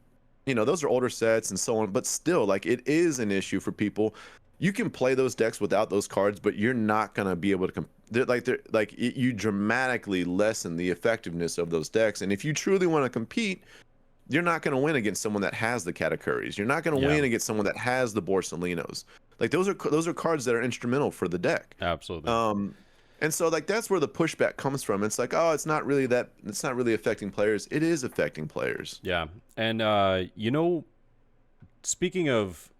those are older sets and so on, but still like it is an issue for people. You can play those decks without those cards, but you're not gonna be able to you dramatically lessen the effectiveness of those decks. And if you truly want to compete, you're not going to win against someone that has the Katakuris. You're not going to win against someone that has the Borsalinos. Like those are cards that are instrumental for the deck. Absolutely. And so like that's where the pushback comes from. It's like, oh, it's not really affecting players. It is affecting players. Yeah. And speaking of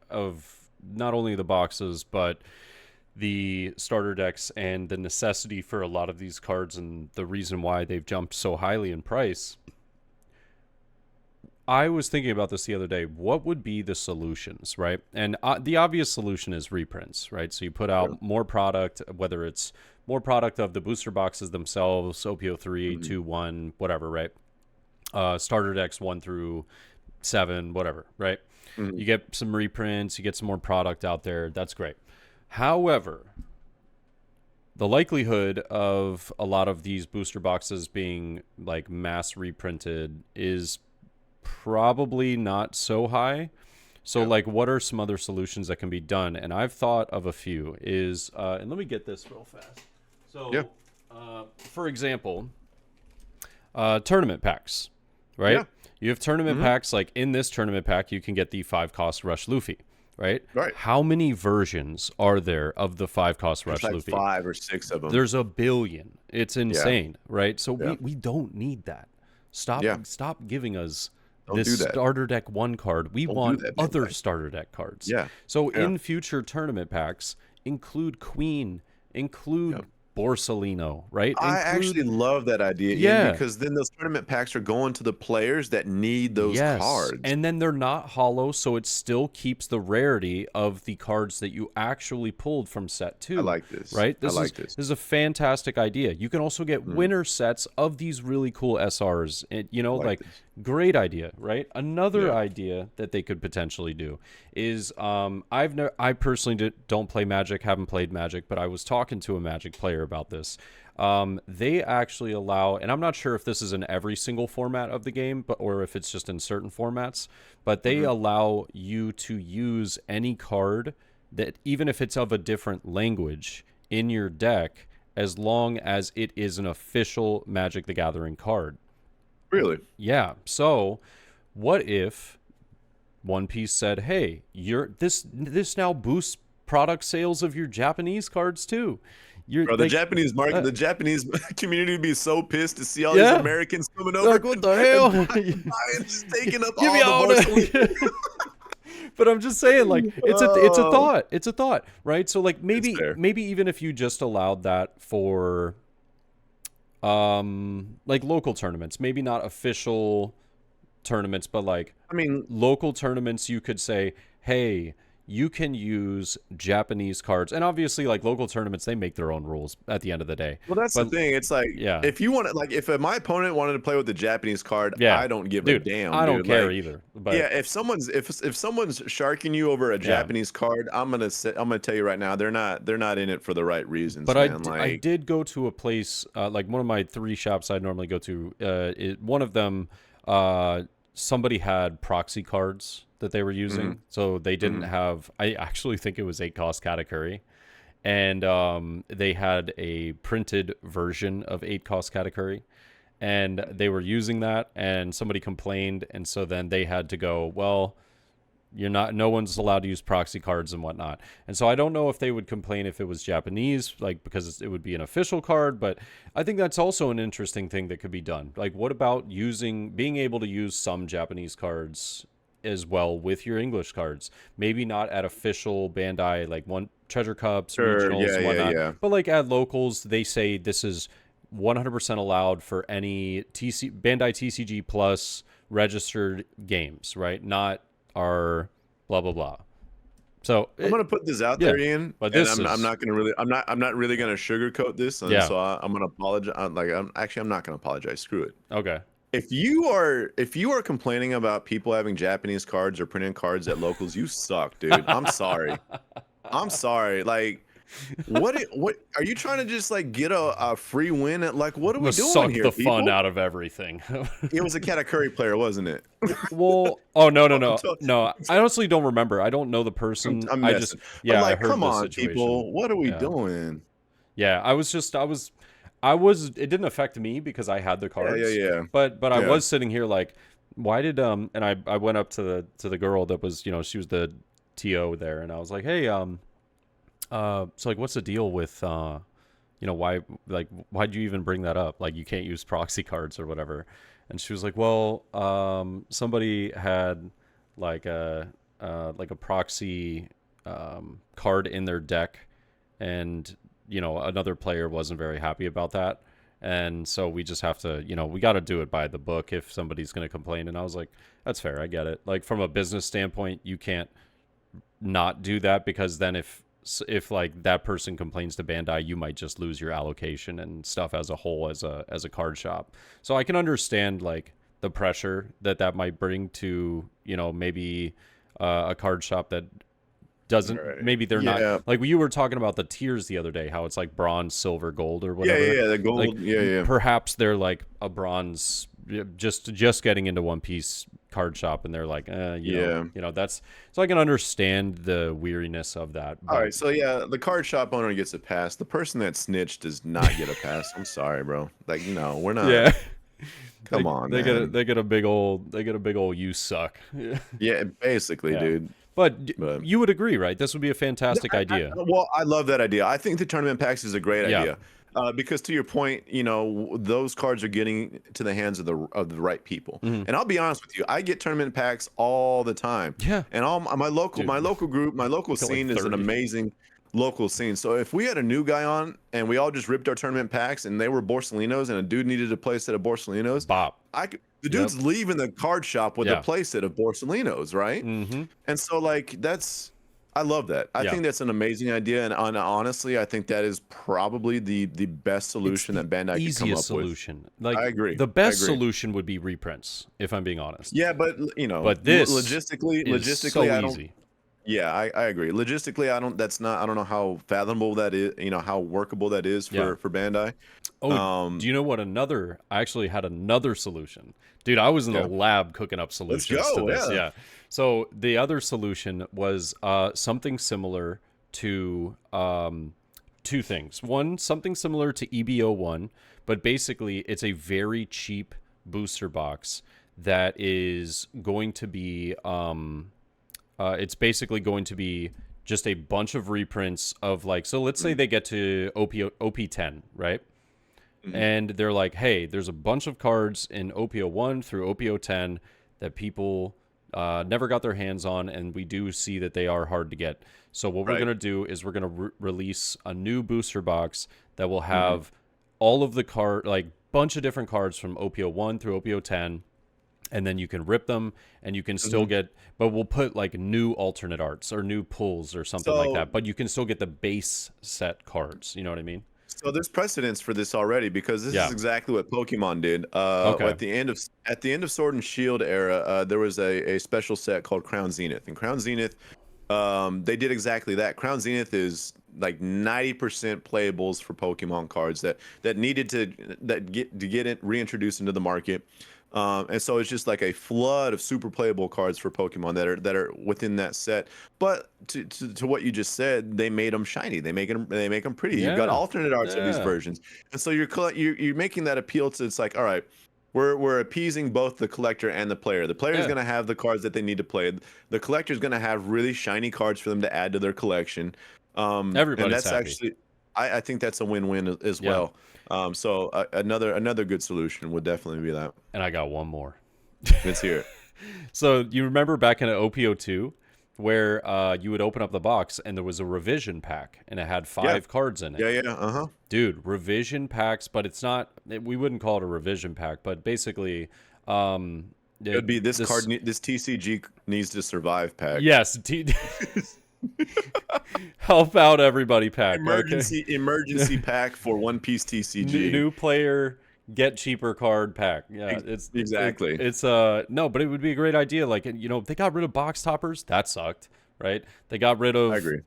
not only the boxes but the starter decks and the necessity for a lot of these cards and the reason why they've jumped so highly in price, I was thinking about this the other day. What would be the solutions, right? And the obvious solution is reprints, right? So you put out more product, whether it's more product of the booster boxes themselves, OPO 3, 2, 1, whatever, right? starter decks 1 through 7, whatever, right? Mhm. You get some reprints, you get some more product out there. That's great. However, the likelihood of a lot of these booster boxes being like mass reprinted is probably not so high. So Yeah. like, what are some other solutions that can be done? And I've thought of a few. And let me get this real fast. So, Yeah. For example, tournament packs, right? Yeah. You have tournament packs. Like in this tournament pack, you can get the 5-cost Rush Luffy, right? Right. How many versions are there of the 5-cost Rush There's like Luffy? 5 or 6 of them. There's a billion. It's insane, right? So Yeah. we don't need that. Stop giving us Don't this do that. starter deck 1 card. We Don't do want that, man. other starter deck cards. Yeah. So Yeah. in future tournament packs, include Queen, include Yep. Borsalino, right? I actually Include- love that idea, Ian, Yeah. because then those tournament packs are going to the players that need those cards. And then they're not hollow, so it still keeps the rarity of the cards that you actually pulled from set 2. I like this. Right? I like this this. is a fantastic idea. You can also get winner sets of these really cool SRs. like this. Great idea, right? Another Yeah. idea that they could potentially do is I personally don't play Magic, haven't played Magic, but I was talking to a Magic player about this. They actually allow, and I'm not sure if this is in every single format of the game, or if it's just in certain formats, but they allow you to use any card that, even if it's of a different language, in your deck, as long as it is an official Magic the Gathering card. Really? Yeah. So, what if One Piece said, "Hey, this now boosts product sales of your Japanese cards too." Bro, the Japanese market, the Japanese community would be so pissed to see all these Yeah. Americans coming over. Like, what the hell? Buying, taking up Give me all all the the. But I'm just saying, like, it's a thought. It's a thought, right? So, like, It's fair. maybe even if you just allowed that for, like local tournaments, maybe not official tournaments, but like I mean, local tournaments, you could say, hey, you can use Japanese cards. And obviously, like local tournaments, they make their own rules at the end of the day. well, that's But- the thing. It's like, Yeah. if you want to, like, if my opponent wanted to play with the Japanese card, Yeah. I don't give Dude, a damn. I don't dude. care Like, either. But yeah, if someone's sharking you over a Japanese card, I'm gonna tell you right now, they're not in it for the right reasons. But man. I did go to a place, like one of my 3 shops I normally go to. One of them, somebody had proxy cards that they were using. So they didn't have, I actually think it was 8-cost Katakuri. And they had a printed version of 8-cost Katakuri. And they were using that, and somebody complained. And so then they had to go, well, no one's allowed to use proxy cards and whatnot. And so I don't know if they would complain if it was Japanese, like, because it would be an official card, but I think that's also an interesting thing that could be done. Like, what about being able to use some Japanese cards as well with your English cards? Maybe not at official Bandai, like Treasure Cups, Sure, regionals, yeah, and whatnot, yeah. but like at locals, they say this is 100% allowed for any Bandai TCG Plus registered games, right? Not our blah blah blah. So I'm gonna put this out yeah, there, Ian. but and this I'm is- not really gonna sugarcoat this. And Yeah. so I'm gonna apologize. I'm not gonna apologize. Screw it. okay. If you are complaining about people having Japanese cards or printing cards at locals, you suck, dude. I'm sorry. I'm sorry. Like, what are you trying to just like get a free win at? Like, what are we doing Suck here? the people? fun out of everything. It was a Katakuri player, wasn't it? Well, oh no. so- I honestly don't remember. I don't know the person. I'm I messing. just But, I like, heard come the on, situation. people. What are we Yeah. doing? Yeah, it didn't affect me because I had the cards. Yeah. But I Yeah. was sitting here like, why did and I went up to the girl that was, she was the TO there, and I was like, hey, so like, what's the deal with why'd you even bring that up? Like, you can't use proxy cards or whatever. And she was like, well, somebody had like a proxy card in their deck, and another player wasn't very happy about that, and so we just have to, we got to do it by the book if somebody's going to complain. And I was like, that's fair, I get it. Like, from a business standpoint, you can't not do that, because then if like that person complains to Bandai, you might just lose your allocation and stuff as a whole as a card shop. So I can understand like the pressure that might bring to, maybe a card shop that doesn't, maybe they're not, like you were talking about the tiers the other day, how it's like bronze, silver, gold, or whatever. The gold. Like, perhaps they're like a bronze, just getting into One Piece card shop, and they're like, that's, so I can understand the weariness of that. All right, so the card shop owner gets a pass. The person that snitched does not get a pass. I'm sorry, bro. Like, no, we're not. Yeah. Come on, they man. get a big old you suck. Yeah, basically, dude. But you would agree, right? This would be a fantastic idea. I love that idea. I think the tournament packs is a great idea. Because to your point, those cards are getting to the hands of the right people. And I'll be honest with you, I get tournament packs all the time. Yeah. And all my local group, my local scene is an amazing local scene. So if we had a new guy on and we all just ripped our tournament packs and they were Borsalinos and a dude needed a play set of Borsalinos, the dude's leaving the card shop with a play set of Borsalinos, right? And so like I love that. I think that's an amazing idea, and honestly, I think that is probably the best solution that Bandai can come up solution. With. Like, I agree. The best solution would be reprints, if I'm being honest. Yeah, but this logistically, so I don't. Easy. Yeah, I agree. Logistically, I don't know how fathomable that is. How workable that is for Bandai. Oh, do you know what I actually had another solution, dude. I was in the lab cooking up solutions to this. Yeah. So the other solution was something similar to two things. One, something similar to EBO1, but basically it's a very cheap booster box that is going to be it's basically going to be just a bunch of reprints of like, so let's say they get to OP10, right? And they're like, hey, there's a bunch of cards in OPO1 through OPO10 that people never got their hands on, and we do see that they are hard to get. So what we're going to do is we're going to release a new booster box that will have all of the like bunch of different cards from OPO1 through OPO10, and then you can rip them and you can still get, but we'll put like new alternate arts or new pulls or something like that, but you can still get the base set cards. You know what I mean? So there's precedence for this already, because this is exactly what Pokemon did. At the end of Sword and Shield era, there was a special set called Crown Zenith, and Crown Zenith, they did exactly that. Crown Zenith is like 90% playables for Pokemon cards that needed to get it reintroduced into the market. And so it's just like a flood of super playable cards for Pokemon that are within that set. But to what you just said, they made them shiny. They make them pretty. You've got alternate arts of these versions, and so you're making that appeal to. It's like, all right, we're appeasing both the collector and the player. The player is going to have the cards that they need to play. The collector is going to have really shiny cards for them to add to their collection. Everybody's and that's happy. Actually, I think that's a win-win as well. So another good solution would definitely be that. And I got one more. Let's hear it. So you remember back in OPO2 where you would open up the box and there was a revision pack and it had 5 cards in it. Dude, revision packs, but it's not, we wouldn't call it a revision pack, but basically it would be this TCG needs to survive pack. Yes. Help out everybody pack. Emergency pack for One Piece TCG. New player, get cheaper card pack. Yeah, it's exactly. No, but it would be a great idea. Like, they got rid of box toppers. That sucked, right? They got rid of. I agree.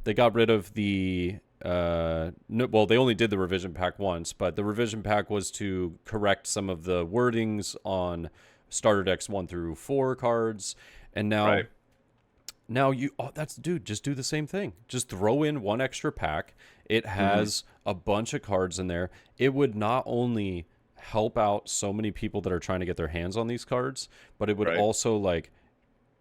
They got rid of the. Well, they only did the revision pack once, but the revision pack was to correct some of the wordings on starter decks 1 through 4 cards, and now. Right. Now dude, just do the same thing. Just throw in 1 extra pack. It has a bunch of cards in there. It would not only help out so many people that are trying to get their hands on these cards, but it would also like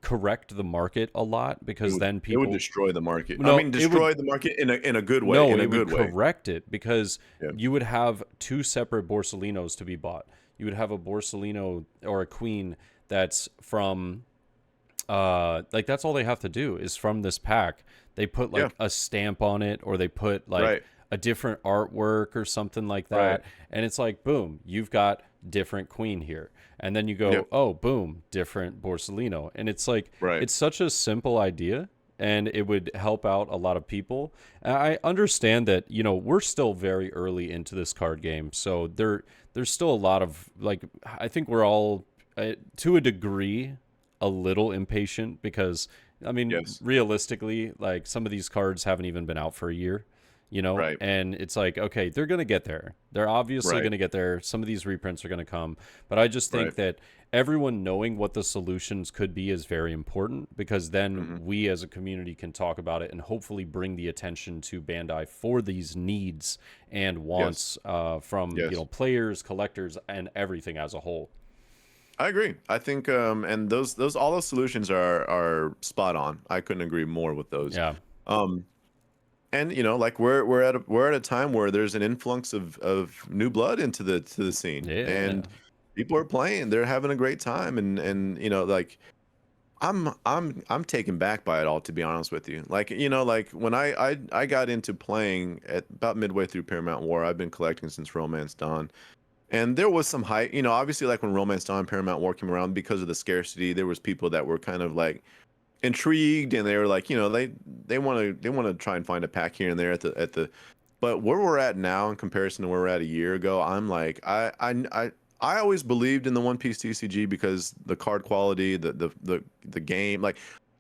correct the market a lot, because then people it would destroy the market. No, I mean, destroy the market in a good way. No, in a it good would way. correct it, because you would have 2 separate Borsalinos to be bought. You would have a Borsalino or a Queen that's from like, that's all they have to do is from this pack they put like a stamp on it, or they put like a different artwork or something like that, and it's like, boom, you've got different Queen here, and then you go oh, boom, different Borsalino, and it's like it's such a simple idea, and it would help out a lot of people. And I understand that, we're still very early into this card game, so there's still a lot of, like, I think we're all to a degree a little impatient because, I mean, Yes. realistically, like, some of these cards haven't even been out for a year, Right. and it's like, okay, they're going to get there. They're obviously Right. going to get there. Some of these reprints are going to come, but I just think Right. that everyone knowing what the solutions could be is very important, because then Mhm. we as a community can talk about it and hopefully bring the attention to Bandai for these needs and wants from, Yes. players, collectors, and everything as a whole. I agree. I think and those all those solutions are spot on. I couldn't agree more with those. Yeah. Um and like we're at a time where there's an influx of new blood into the scene. Yeah. And people are playing, they're having a great time, and like I'm taken back by it all, to be honest with you. Like, like when I got into playing at about midway through Paramount War. I've been collecting since Romance Dawn. And there was some hype, obviously, like when Romance Dawn, Paramount War came around, because of the scarcity, there was people that were kind of like intrigued, and they were like, they want to try and find a pack here and there at the. But where we're at now in comparison to where we're at a year ago, I'm like, I always believed in the One Piece TCG because the card quality, the game, like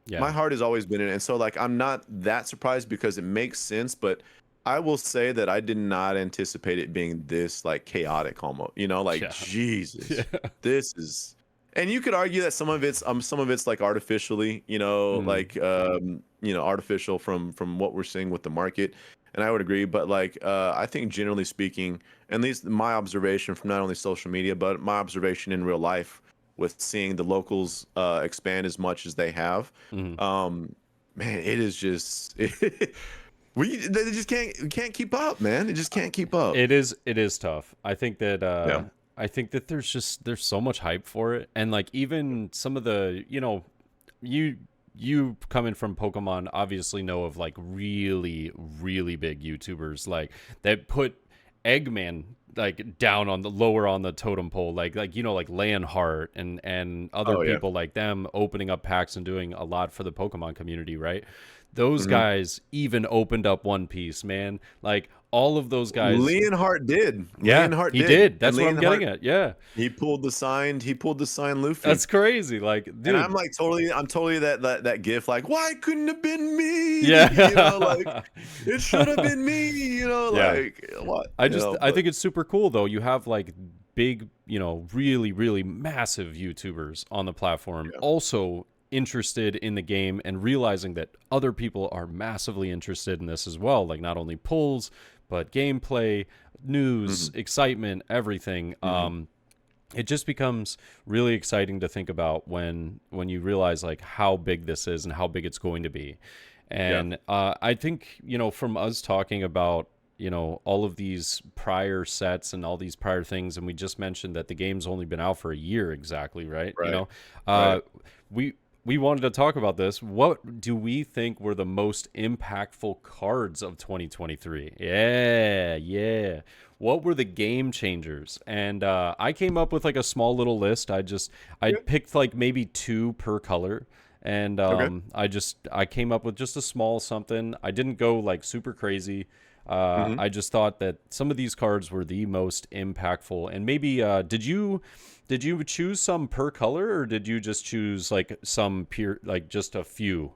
Yeah. my heart has always been in it. And so, like, I'm not that surprised because it makes sense, but I will say that I did not anticipate it being this, like, chaotic almost, like, Yeah. Jesus, Yeah. this is, and you could argue that some of it's like artificially, like, artificial from what we're seeing with the market. And I would agree, but like, I think generally speaking, at least my observation from not only social media, but my observation in real life with seeing the locals expand as much as they have, Mhm. man, it is just they just can't keep up, man. They just can't keep up. It is tough. I think that Yeah. there's so much hype for it, and like even some of the, you coming from Pokemon obviously know of like really really big YouTubers like that put Eggman like down on the lower on the totem pole, like like Leonhart and other Oh yeah. people like them opening up packs and doing a lot for the Pokemon community, right? Those Mhm. guys even opened up One Piece, man. Like all of those guys. Leonhart did. Yeah, Leonhart he did. did. That's And what I'm Leonhart, getting at. Yeah, he pulled the sign Luffy. that's crazy. Like, dude. And I'm like I'm totally that gif, like, why couldn't have been me? Yeah. Like, it should have been me, Yeah. like, what? I think it's super cool though. You have like big, really, really massive YouTubers on the platform also interested in the game and realizing that other people are massively interested in this as well. Like not only pulls, but gameplay, news, excitement, everything. It just becomes really exciting to think about when you realize like how big this is and how big it's going to be. And I think, from us talking about, all of these prior sets and all these prior things, and we just mentioned that the game's only been out for a year exactly, right? Right. We wanted to talk about this. What do we think were the most impactful cards of 2023? Yeah. What were the game changers? And I came up with like a small little list. I picked like maybe 2 per color. And I came up with just a small something. I didn't go like super crazy. I just thought that some of these cards were the most impactful. And maybe did you choose some per color, or did you just choose like some pure, like just a few?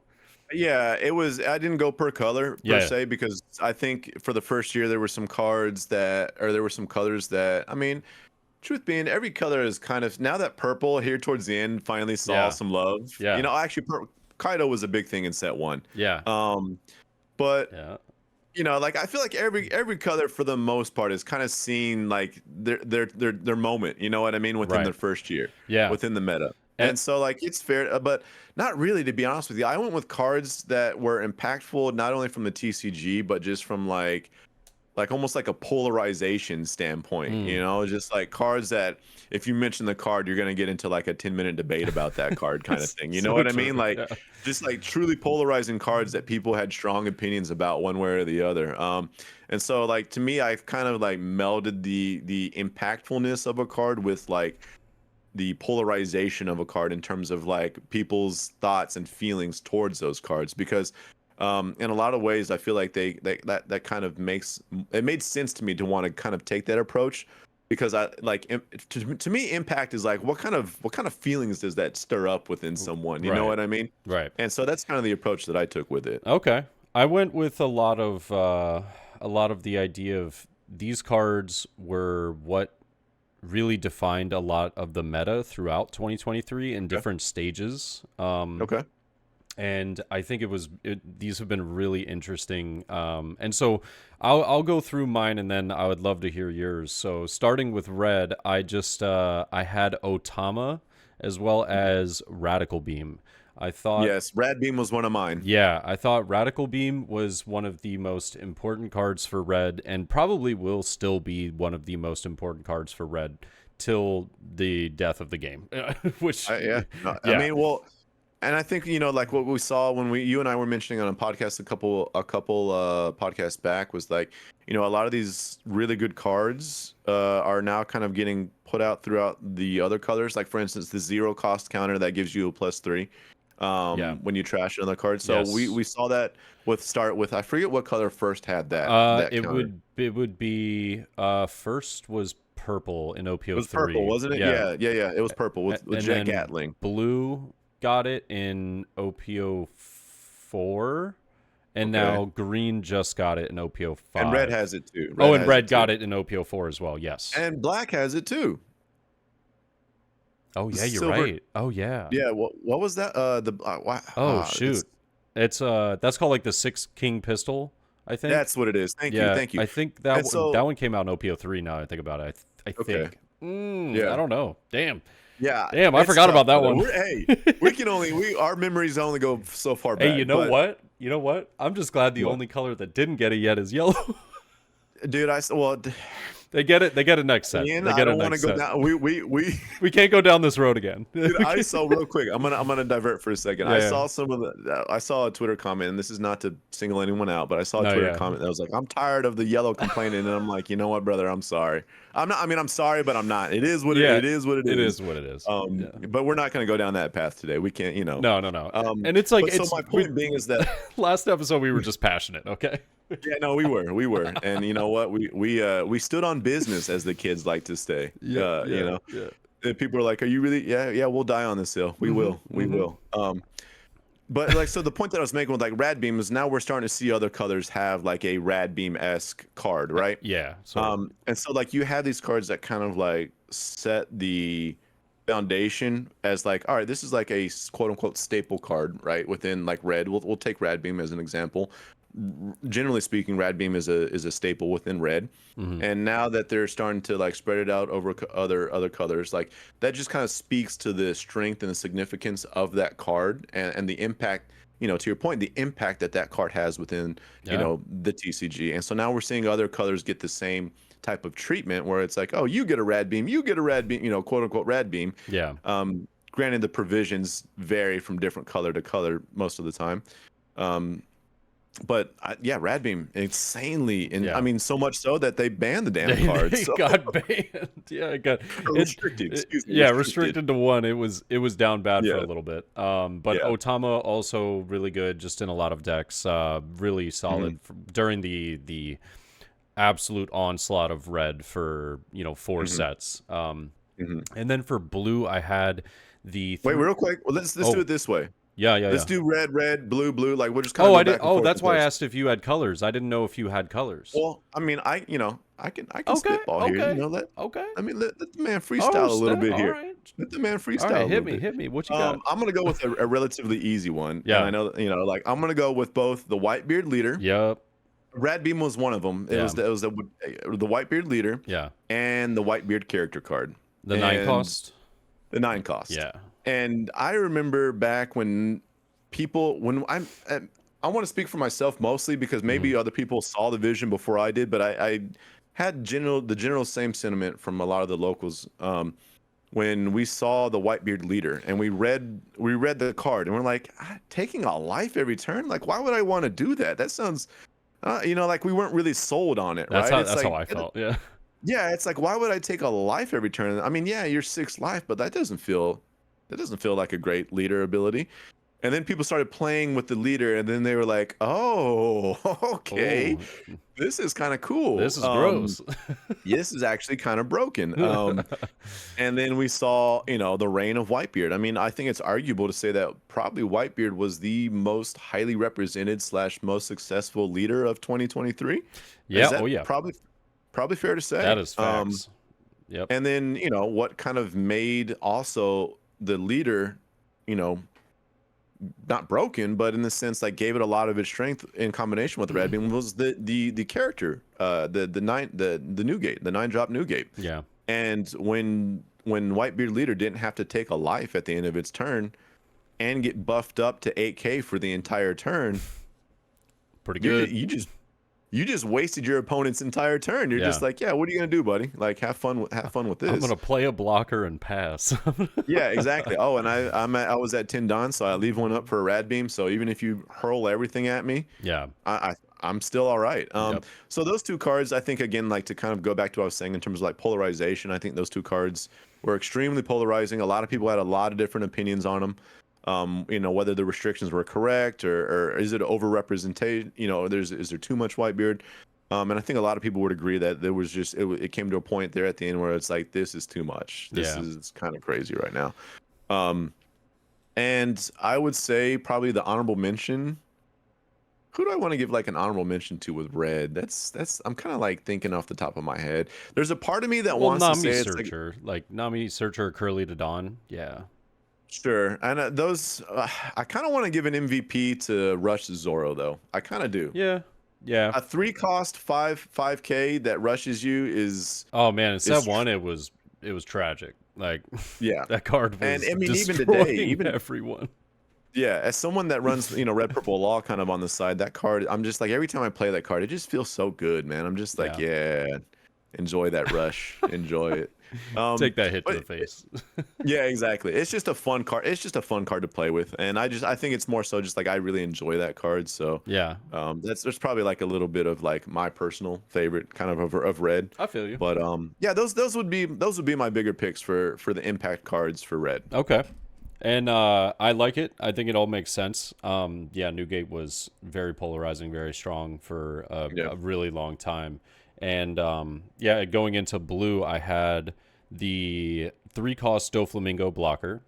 Yeah, I didn't go per color per se, because I think for the first year there were some colors that, I mean, truth being, every color is kind of, now that purple here towards the end finally saw some love. Yeah. Actually, Kaido was a big thing in set 1. Yeah. But Yeah. like, I feel like every color for the most part is kind of seen like their moment. You know what I mean? Within their first year. Yeah. Within the meta. And so, like, it's fair, but not really, to be honest with you. I went with cards that were impactful, not only from the TCG, but just from like almost like a polarization standpoint, just like cards that if you mention the card, you're going to get into like a 10-minute debate about that card kind of thing. You know what I mean? Like, just like truly polarizing cards that people had strong opinions about one way or the other. And so, like, to me, I've kind of like melded the impactfulness of a card with like the polarization of a card in terms of like people's thoughts and feelings towards those cards, because in a lot of ways I feel like that kind of made sense to me to want to kind of take that approach, because I like to me impact is like what kind of feelings does that stir up within someone, you know what I mean? Right. And so that's kind of the approach that I took with it. Okay. I went with a lot of the idea of these cards were what really defined a lot of the meta throughout 2023 in different stages. Okay. And I think these have been really interesting. And so I'll go through mine, and then I would love to hear yours. So starting with red, I had Otama as well as Radical Beam. I thought, yes, Rad Beam was one of mine. Yeah, I thought Radical Beam was one of the most important cards for red, and probably will still be one of the most important cards for red till the death of the game. Which I mean, well, and I think, you know, like what we saw when you and I were mentioning on a podcast a couple podcasts back was like, you know, a lot of these really good cards are now kind of getting put out throughout the other colors. Like for instance, the 0 cost counter that gives you a +3 when you trash another card. So we saw that with I forget what color first had that. It would be first was purple in OPO3. It was purple, wasn't it? Yeah. It was purple with Jet Gatling. Blue got it in OPO4, and now green just got it in OPO5. And red has it too. Red got it in OPO4 as well. Yes. And black has it too. Oh yeah, you're right. Oh yeah. Yeah. What was that? Shoot. It's that's called like the 6 King pistol, I think. That's what it is. Thank you. I think that one came out in OPO3. Now I think about it. I think. I don't know. Damn. Yeah. Damn, I forgot about that one. Our memories only go so far back. Hey, you know what? You know what? I'm just glad the only color that didn't get it yet is yellow. Dude, they get it. They get it next set. Ian, they get I don't want to go down. We can't go down this road again. Dude, I saw real quick. I'm gonna divert for a second. I saw a Twitter comment, and this is not to single anyone out, but I saw a Twitter comment that was like, "I'm tired of the yellow complaining," and I'm like, you know what, brother? I'm sorry. I'm not. I mean, I'm sorry, but I'm not. It is what it is. What it is. It is what it is. But we're not gonna go down that path today. We can't. You know. No. And it's like so my point being is that last episode we were just passionate. Okay. Yeah, no, we were, and you know what? We stood on business, as the kids like to say. You know. Yeah. And people are like, "Are you really?" Yeah. We'll die on this hill. We will. We will. But like, so the point that I was making with like Rad Beam is now we're starting to see other colors have like a Rad Beam-esque card, right? Yeah. And so like you have these cards that kind of like set the foundation as like, all right, this is like a quote unquote staple card, right? Within like red, we'll take Rad Beam as an example. Generally speaking, Rad Beam is a staple within red, and now that they're starting to like spread it out over other colors, like that just kind of speaks to the strength and the significance of that card and the impact. You know, to your point, the impact that card has within you know the TCG, and so now we're seeing other colors get the same type of treatment where it's like, oh, you get a Rad Beam, you get a Rad Beam, you know, quote unquote Rad Beam. Yeah. Granted, the provisions vary from different color to color most of the time. But Rad Beam insanely, I mean, so much so that they banned the damn cards. It got banned. Yeah, it got restricted. Excuse me, restricted to one. It was down bad for a little bit. But Otama also really good, just in a lot of decks. Really solid during the absolute onslaught of red for 4 sets. And then for blue, I had the wait real quick. Well, let's do it this way. Yeah. Let's do red, blue. Like we'll just kind of. That's why I asked if you had colors. I didn't know if you had colors. Well, I mean, I can spitball here. You know that. Okay. I mean, let the man freestyle a little bit here. Right. Let the man freestyle. All right, hit me. What you got? I'm gonna go with a relatively easy one. Yeah. And I know, like I'm gonna go with both the Whitebeard Leader. Yep. Rad Beam was one of them. It was the Whitebeard Leader. Yeah. And the Whitebeard character card. The 9 cost. The 9 cost. Yeah. And I remember back when I want to speak for myself mostly because maybe other people saw the vision before I did, but I had the general same sentiment from a lot of the locals when we saw the Whitebeard Leader and we read the card and we're like, taking a life every turn? Like, why would I want to do that? That sounds, like we weren't really sold on it, right? That's how I felt. Yeah. Yeah, it's like, why would I take a life every turn? I mean, yeah, you're 6 life, but that doesn't feel like a great leader ability. And then people started playing with the leader, and then they were like, "Oh, okay, Oh, this is kind of cool. this is gross. This is actually kind of broken." And then we saw, the reign of Whitebeard. I mean, I think it's arguable to say that probably Whitebeard was the most highly represented / most successful leader of 2023. Yeah. Is that Oh, yeah. probably fair to say? That is facts. Yep. And then, what kind of made also the leader, you know, not broken, but in the sense like gave it a lot of its strength in combination with Red Beam was the character, the Newgate, the 9-drop Newgate. Yeah. And when Whitebeard leader didn't have to take a life at the end of its turn and get buffed up to 8k for the entire turn, Pretty good. you just wasted your opponent's entire turn. You're just like, yeah, what are you gonna do, buddy? Like, have fun with this. I'm gonna play a blocker and pass. Yeah, exactly. Oh, and I was at 10 Dawn, so I leave one up for a rad beam. So even if you hurl everything at me, Yeah. I'm still all right. Yep. So those two cards, I think, again, like to kind of go back to what I was saying in terms of like polarization, I think those two cards were extremely polarizing. A lot of people had a lot of different opinions on them. Whether the restrictions were correct or is it overrepresentation? Is there too much Whitebeard? And I think a lot of people would agree that there was just it came to a point there at the end where it's like, this is too much. This is kind of crazy right now. And I would say probably the honorable mention. Who do I want to give like an honorable mention to with red? That's I'm kind of like thinking off the top of my head. There's a part of me that wants to say it's like Nami Searcher, Curly to Dawn. Yeah. Sure, and I kind of want to give an MVP to Rush Zoro though. I kind of do. Yeah. Yeah. A 3-cost 5k that rushes you is. Oh man, it's that one. It was tragic. Like, yeah, that card was. And I mean, even today, even everyone. Yeah, as someone that runs, red purple law kind of on the side, that card, I'm just like, every time I play that card, it just feels so good, man. I'm just like, yeah enjoy that rush, enjoy it. Take that hit to the face. Yeah, exactly. It's just a fun card. It's just a fun card to play with, and I think it's more so just like I really enjoy that card. So yeah, there's probably like a little bit of like my personal favorite kind of red. I feel you. But yeah, those would be my bigger picks for the impact cards for red. Okay. And I like it. I think it all makes sense. Yeah, Newgate was very polarizing, very strong for a really long time. And yeah, going into blue, I had the 3-cost Doflamingo blocker.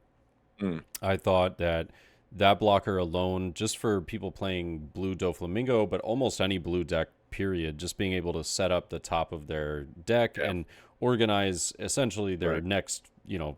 I thought that blocker alone, just for people playing blue Doflamingo, but almost any blue deck, period, just being able to set up the top of their deck and organize essentially their next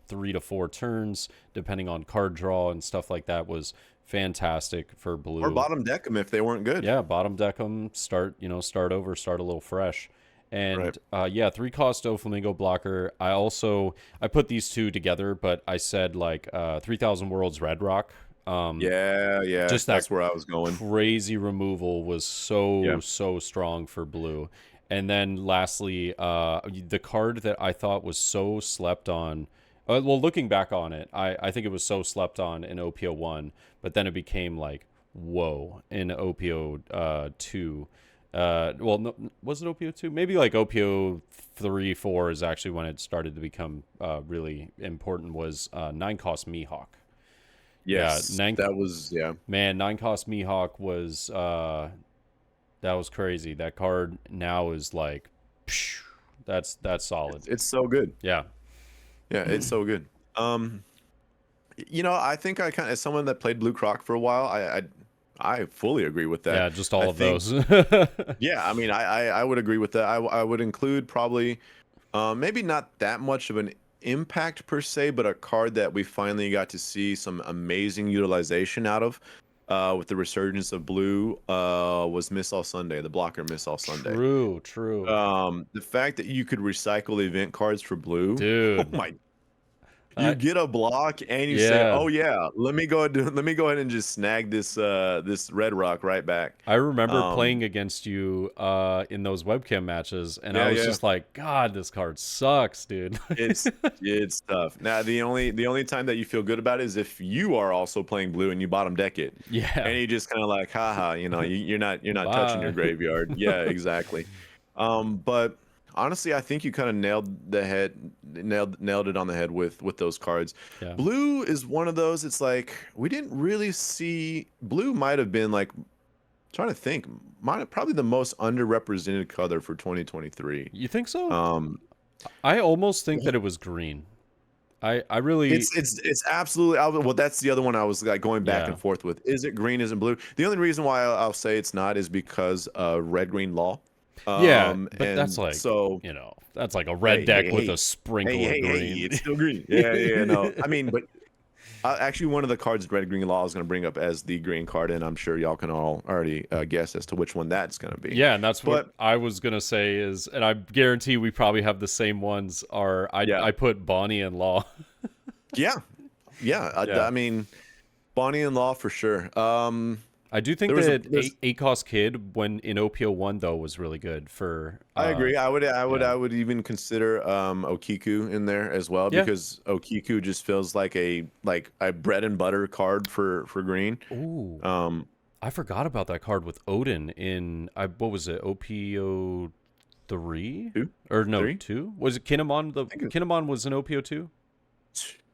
3 to 4 turns, depending on card draw and stuff like that, was fantastic for blue. Or bottom deck them if they weren't good. Yeah, bottom deck them, start over, start a little fresh. And 3-cost Doflamingo blocker. I put these two together, but I said like 3000 Worlds Red Rock. Just that's where I was going. Crazy removal was so strong for blue. And then lastly, the card that I thought was so slept on. Well, looking back on it, I think it was so slept on in OPO 1, but then it became like, whoa, in OPO 2. Well, no, was it OPO 2? Maybe like OPO 3, 4 is actually when it started to become really important, was 9-cost Mihawk. Yes, man, 9-cost Mihawk was, that was crazy. That card now is like, that's solid. It's so good. Yeah. Yeah, it's so good. I think I kind of, as someone that played Blue Croc for a while, I fully agree with that. Yeah, just all of those. Yeah, I mean, I would agree with that. I would include probably, maybe not that much of an impact per se, but a card that we finally got to see some amazing utilization out of with the resurgence of blue was Miss All Sunday, the blocker Miss All Sunday. True. The fact that you could recycle event cards for blue, dude. Oh my. You get a block and you say, "Oh yeah, let me go ahead and just snag this red rock right back." I remember playing against you in those webcam matches, and I was just like, "God, this card sucks, dude." It's tough. Now the only time that you feel good about it is if you are also playing blue and you bottom deck it. Yeah. And you just kind of like, haha, you're not touching your graveyard. Yeah, exactly. But honestly, I think you kind of nailed it on the head with those cards. Yeah. Blue is one of those. It's like we didn't really see blue. Might have been like trying to think. Probably the most underrepresented color for 2023. You think so? Um, I almost think that it was green. I really it's absolutely. Well, that's the other one I was like going back Yeah. and forth with. Is it green? Is it blue? The only reason why I'll say it's not is because red green law. Yeah, but And that's like, so that's like a red hey, deck hey, with hey, a sprinkle hey, of hey, hey, green. it's still green. Yeah, no. I mean, but actually, one of the cards, red green law, is going to bring up as the green card, and I'm sure y'all can all already guess as to which one that's going to be. Yeah, and that's what But I was gonna say is, and I guarantee we probably have the same ones. yeah, I put Bonnie and Law. yeah, yeah. Yeah. I mean, Bonnie and Law for sure. I do think There was that there's ACOS Kid when in OPO1 though was really good for I agree. yeah. I would even consider Okiku in there as well Yeah. because Okiku just feels like a bread and butter card for green. Ooh. Um, I forgot about that card with Odin in what was it? OPO 3? two, Or no, three. 2? Was it Kinemon? I think Kinemon was in OPO 2?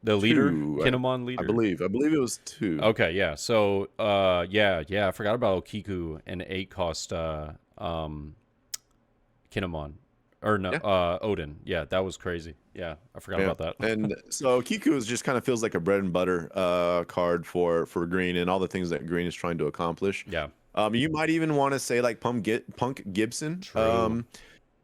The leader? two. Kinemon I leader. believe it was two. Okay, yeah. So, I forgot about Okiku and 8 cost Kinemon. Or no, Yeah. Odin. Yeah, that was crazy. Yeah, I forgot Yeah, about that. and so Kiku is just kind of feels like a bread and butter card for green and all the things that green is trying to accomplish. Yeah, You might even want to say like Punk Gibson. true.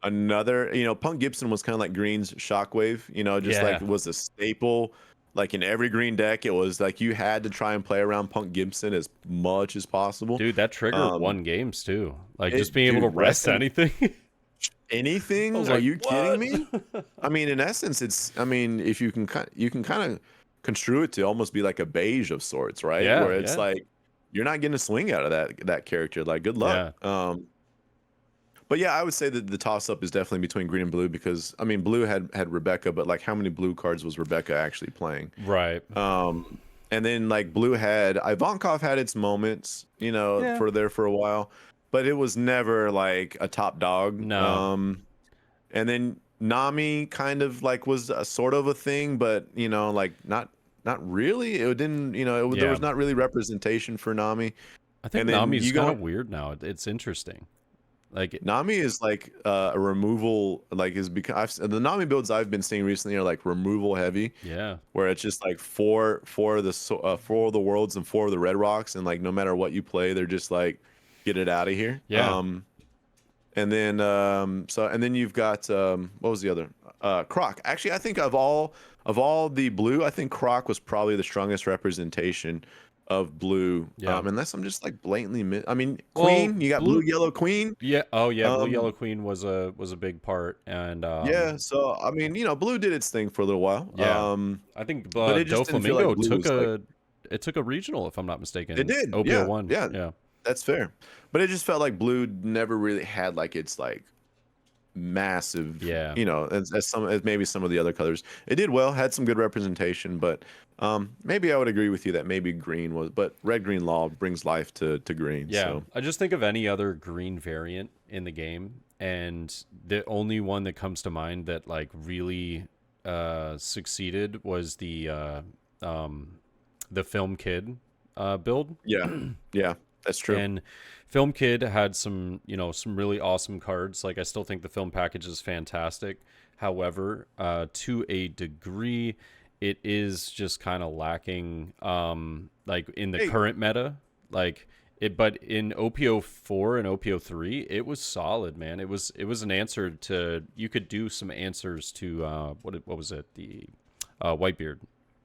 Another, Punk Gibson was kind of like green's Shockwave. Just like Yeah. was a staple. Like in every green deck, it was like you had to try and play around Punk Gibson as much as possible. Dude, that trigger Um, won games too. Like just being able to dude, rest anything. I anything? was Are like, you kidding me? what? I mean, in essence, if you can kind of construe it to almost be like a beige of sorts, right? Yeah, Where it's yeah, like you're not getting a swing out of that character. Like, good luck. yeah. But yeah, I would say that the toss up is definitely between green and blue because I mean, blue had Rebecca, but like, how many blue cards was Rebecca actually playing? Right. And then like blue had Ivankov had its moments, Yeah. for a while, but it was never like a top dog. No. And then Nami kind of like was a sort of a thing, but like not really. It didn't, there Yeah. was not really representation for Nami. I think And then Nami's you kind go, of weird now. It's interesting. Like, Nami is like a removal, like is because the Nami builds I've been seeing recently are like removal heavy, yeah. where it's just like four of the worlds and 4 of the red rocks, and like no matter what you play, they're just like get it out of here. Yeah. And then you've got what was the other? Croc. Actually, I think of all the blue, I think Croc was probably the strongest representation of blue. Yeah. Unless I'm just like blatantly I mean, Well, Queen. You got blue, yellow, Queen. Yeah. Oh, yeah. Blue Um, Yellow Queen was a big part, and yeah. So I mean, blue did its thing for a little while. yeah. I think But it just didn't feel like Doflamingo blue took was like it took a regional, if I'm not mistaken. it did. OPO one. Yeah. Yeah. That's fair. But it just felt like blue never really had like its like massive, Yeah. as maybe some of the other colors. It did well, had some good representation, but maybe I would agree with you that maybe green was, but red green law brings life to green. Yeah. So I just think of any other green variant in the game, and the only one that comes to mind that like really succeeded was the Film Kid build. yeah, yeah, that's true. And Film Kid had some really awesome cards. Like, I still think the film package is fantastic. However, to a degree, it is just kind of lacking, like in the current meta. Like it, but in OPO 4 and OPO 3, it was solid, man. It was an answer to, you could do some answers to what was it, the Whitebeard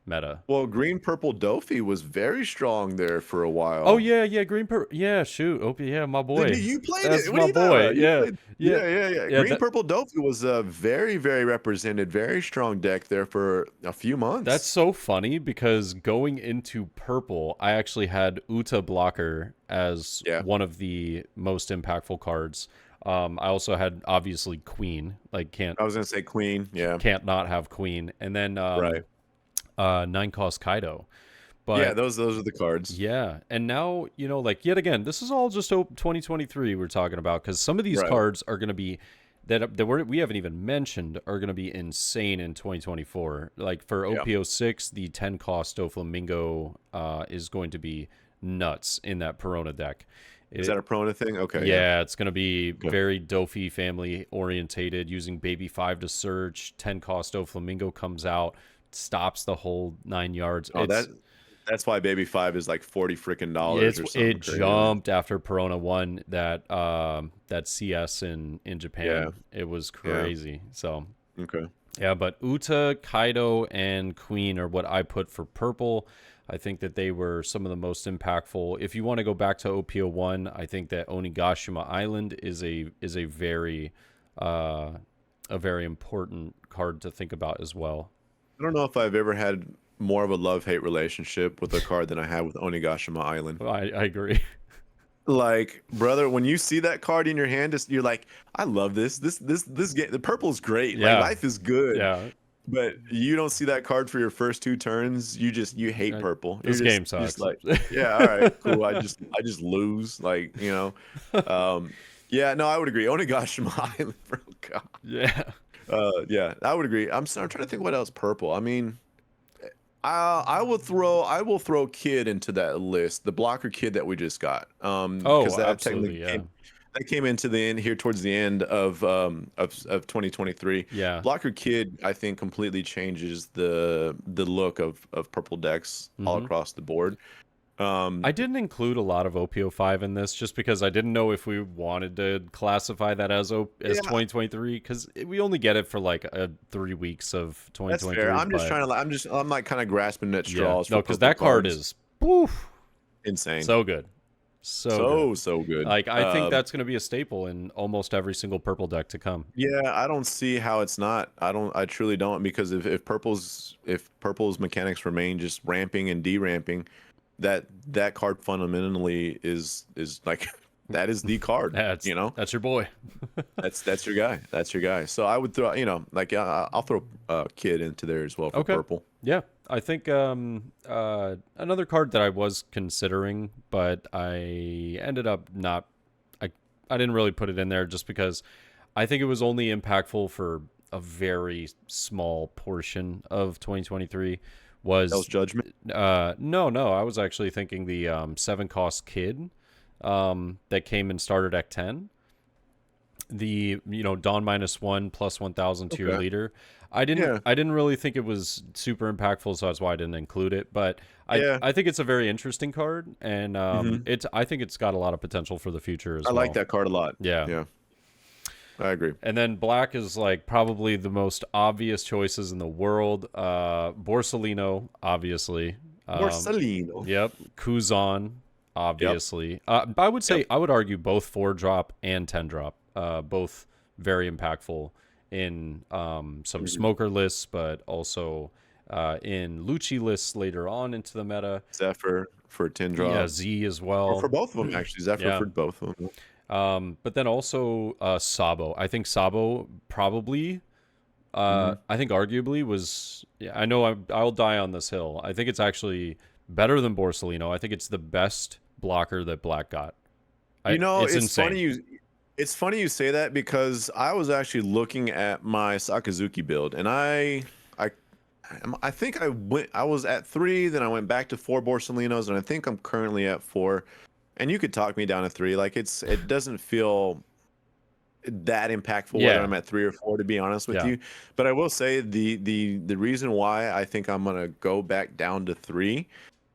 meta. Well, green purple Dofi was very strong there for a while. Oh yeah, green purple. Yeah, shoot. Oh yeah, my boy. You played That's it. my What are you talking boy. about? Yeah. Yeah, Green purple Dofi was a very, very represented, very strong deck there for a few months. That's so funny because going into purple, I actually had Uta Blocker as one of the most impactful cards. I also had obviously Queen. Like I was gonna say Queen. Yeah. Can't not have Queen. And then Right. 9 cost Kaido. But yeah, those are the cards. Yeah, and now, like, yet again, this is all just 2023 we're talking about, because some of these cards are going to be we haven't even mentioned are going to be insane in 2024. Like for Yeah. OPO6, the 10 cost Doflamingo is going to be nuts in that Perona deck. Is that a Perona thing? Okay. Yeah, it's going to be Okay. very Dofi family orientated, using Baby 5 to search. 10 cost Doflamingo comes out, stops the whole 9 yards. Oh, that's why Baby 5 is like $40 freaking or something. It jumped after Perona won that CS in Japan. Yeah. It was crazy. So Okay. yeah, but Uta, Kaido, and Queen are what I put for purple. I think that they were some of the most impactful. If you want to go back to OPO1, I think that Onigashima Island is a very important card to think about as well. I don't know if I've ever had more of a love-hate relationship with a card than I had with Onigashima Island. I agree. Like, brother, when you see that card in your hand, you're like, I love this. This game, the purple's great. Yeah. Like, life is good. Yeah. But you don't see that card for your first 2 turns. You hate purple. This game sucks. Just like, yeah, all right, cool. I just lose. Like, yeah, no, I would agree. Onigashima Island, bro. God. Yeah. Yeah, I would agree. I'm trying to think what else purple. I mean, I will throw Kid into that list, the blocker Kid that we just got. That absolutely, that came into the end here towards the end of 2023. Yeah. Blocker Kid, I think, completely changes the look of purple decks all across the board. I didn't include a lot of OPO5 in this just because I didn't know if we wanted to classify that as 2023, because we only get it for like 3 weeks of 2023. That's fair. I'm just trying to. I'm like kind of grasping at straws. No, because that card is insane. So good. So good. Like, I think that's going to be a staple in almost every single purple deck to come. Yeah, I don't see how it's not. I truly don't, because if purple's mechanics remain just ramping and deramping, that card fundamentally is like that is the card. That's your boy. that's your guy. That's your guy. So I would throw I'll throw Kid into there as well for purple. Yeah, I think another card that I was considering, but I ended up not. I didn't really put it in there just because I think it was only impactful for a very small portion of 2023. Was Judgment? No. I was actually thinking the 7 cost Kid that came and started at 10. The Dawn -1 plus 1,000 to your leader. I didn't really think it was super impactful, so that's why I didn't include it. But I think it's a very interesting card, and I think it's got a lot of potential for the future as well. I like that card a lot. Yeah. I agree. And then black is like probably the most obvious choices in the world. Borsalino, obviously. Borsalino. Yep. Kuzan, obviously. But I would say, I would argue both 4-drop and 10-drop. Both very impactful in some smoker lists, but also in Lucci lists later on into the meta. Zephyr for 10-drop. Yeah, Z as well. Or for both of them, actually. Zephyr for both of them. But then also Sabo. I think Sabo probably, I think arguably was, I know I'll die on this hill. I think it's actually better than Borsalino. I think it's the best blocker that black got. It's insane. It's funny you say that, because I was actually looking at my Sakazuki build, and I think I was at 3, then I went back to 4 Borsalinos, and I think I'm currently at 4. And you could talk me down to 3. Like, it doesn't feel that impactful whether I'm at 3 or 4, to be honest with you. But I will say the reason why I think I'm gonna go back down to 3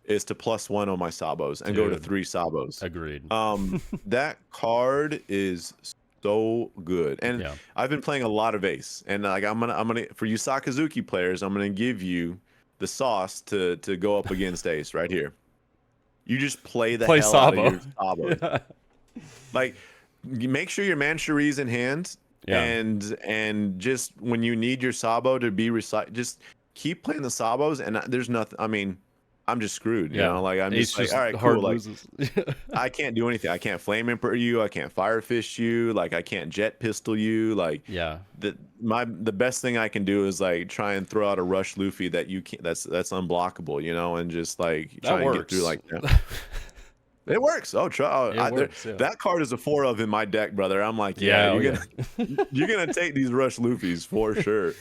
is to +1 on my Sabos and go to 3 Sabos. Agreed. That card is so good, and I've been playing a lot of Ace, and like I'm gonna for you Sakazuki players, I'm gonna give you the sauce to go up against Ace right here. You just play hell Sabo. out of your Sabos. Like, you make sure your Manchuri's in hand, and just when you need your Sabo to be just keep playing the Sabos, and there's nothing. I mean, I'm just screwed, you know. Like, I'm just like, all right, cool. Like, I can't do anything. I can't flame imper you. I can't fire fish you. Like, I can't jet pistol you. Like, the best thing I can do is like try and throw out a rush Luffy that you can't. That's unblockable, and just like try and get through like that. It works. Oh, It works, yeah. that card is a 4 of in my deck, brother. I'm like, Yeah, oh, you're gonna take these rush Luffy's for sure.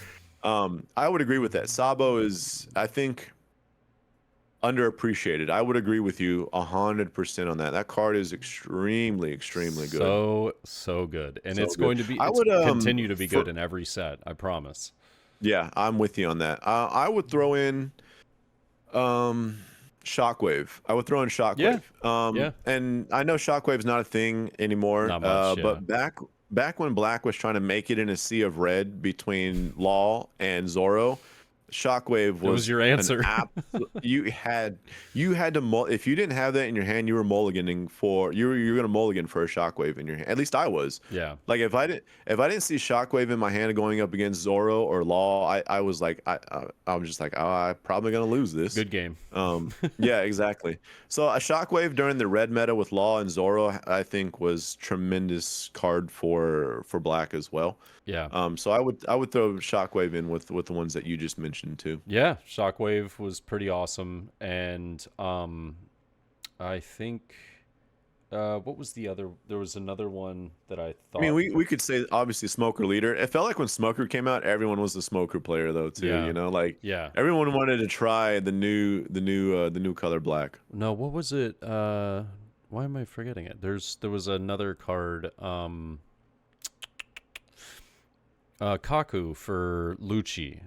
I would agree with that. Sabo is, I think, underappreciated. I would agree with you 100% on that. That card is extremely, extremely good. So good, and So it's good. going to be. I It's would continue to be good in every set. I promise. Yeah, I'm with you on that. I would throw in Shockwave. I would throw in Yeah, Shockwave. yeah, And I know Shockwave's not a thing anymore. not much. Yeah, But back when Black was trying to make it in a sea of red between Law and Zoro, Shockwave it was your answer. You had to if you didn't have that in your hand, you were mulliganing for you were gonna mulligan for a Shockwave in your hand. At least I was. Yeah, Like if I didn't see Shockwave in my hand going up against Zoro or Law, I was like I'm just like, oh, I'm probably gonna lose this. good game. Yeah, exactly. So a Shockwave during the red meta with Law and Zoro, I think was tremendous card for Black as well. Yeah. So I would throw Shockwave in with the ones that you just mentioned too. Yeah, Shockwave was pretty awesome, and I think what was the other? There was another one that I thought. I mean, we could say obviously Smoker leader. It felt like when Smoker came out, everyone was the Smoker player though too. Yeah. You know, like Yeah. everyone wanted to try the new color Black. No, what was it? Why am I forgetting it? There was another card. Kaku for Lucci,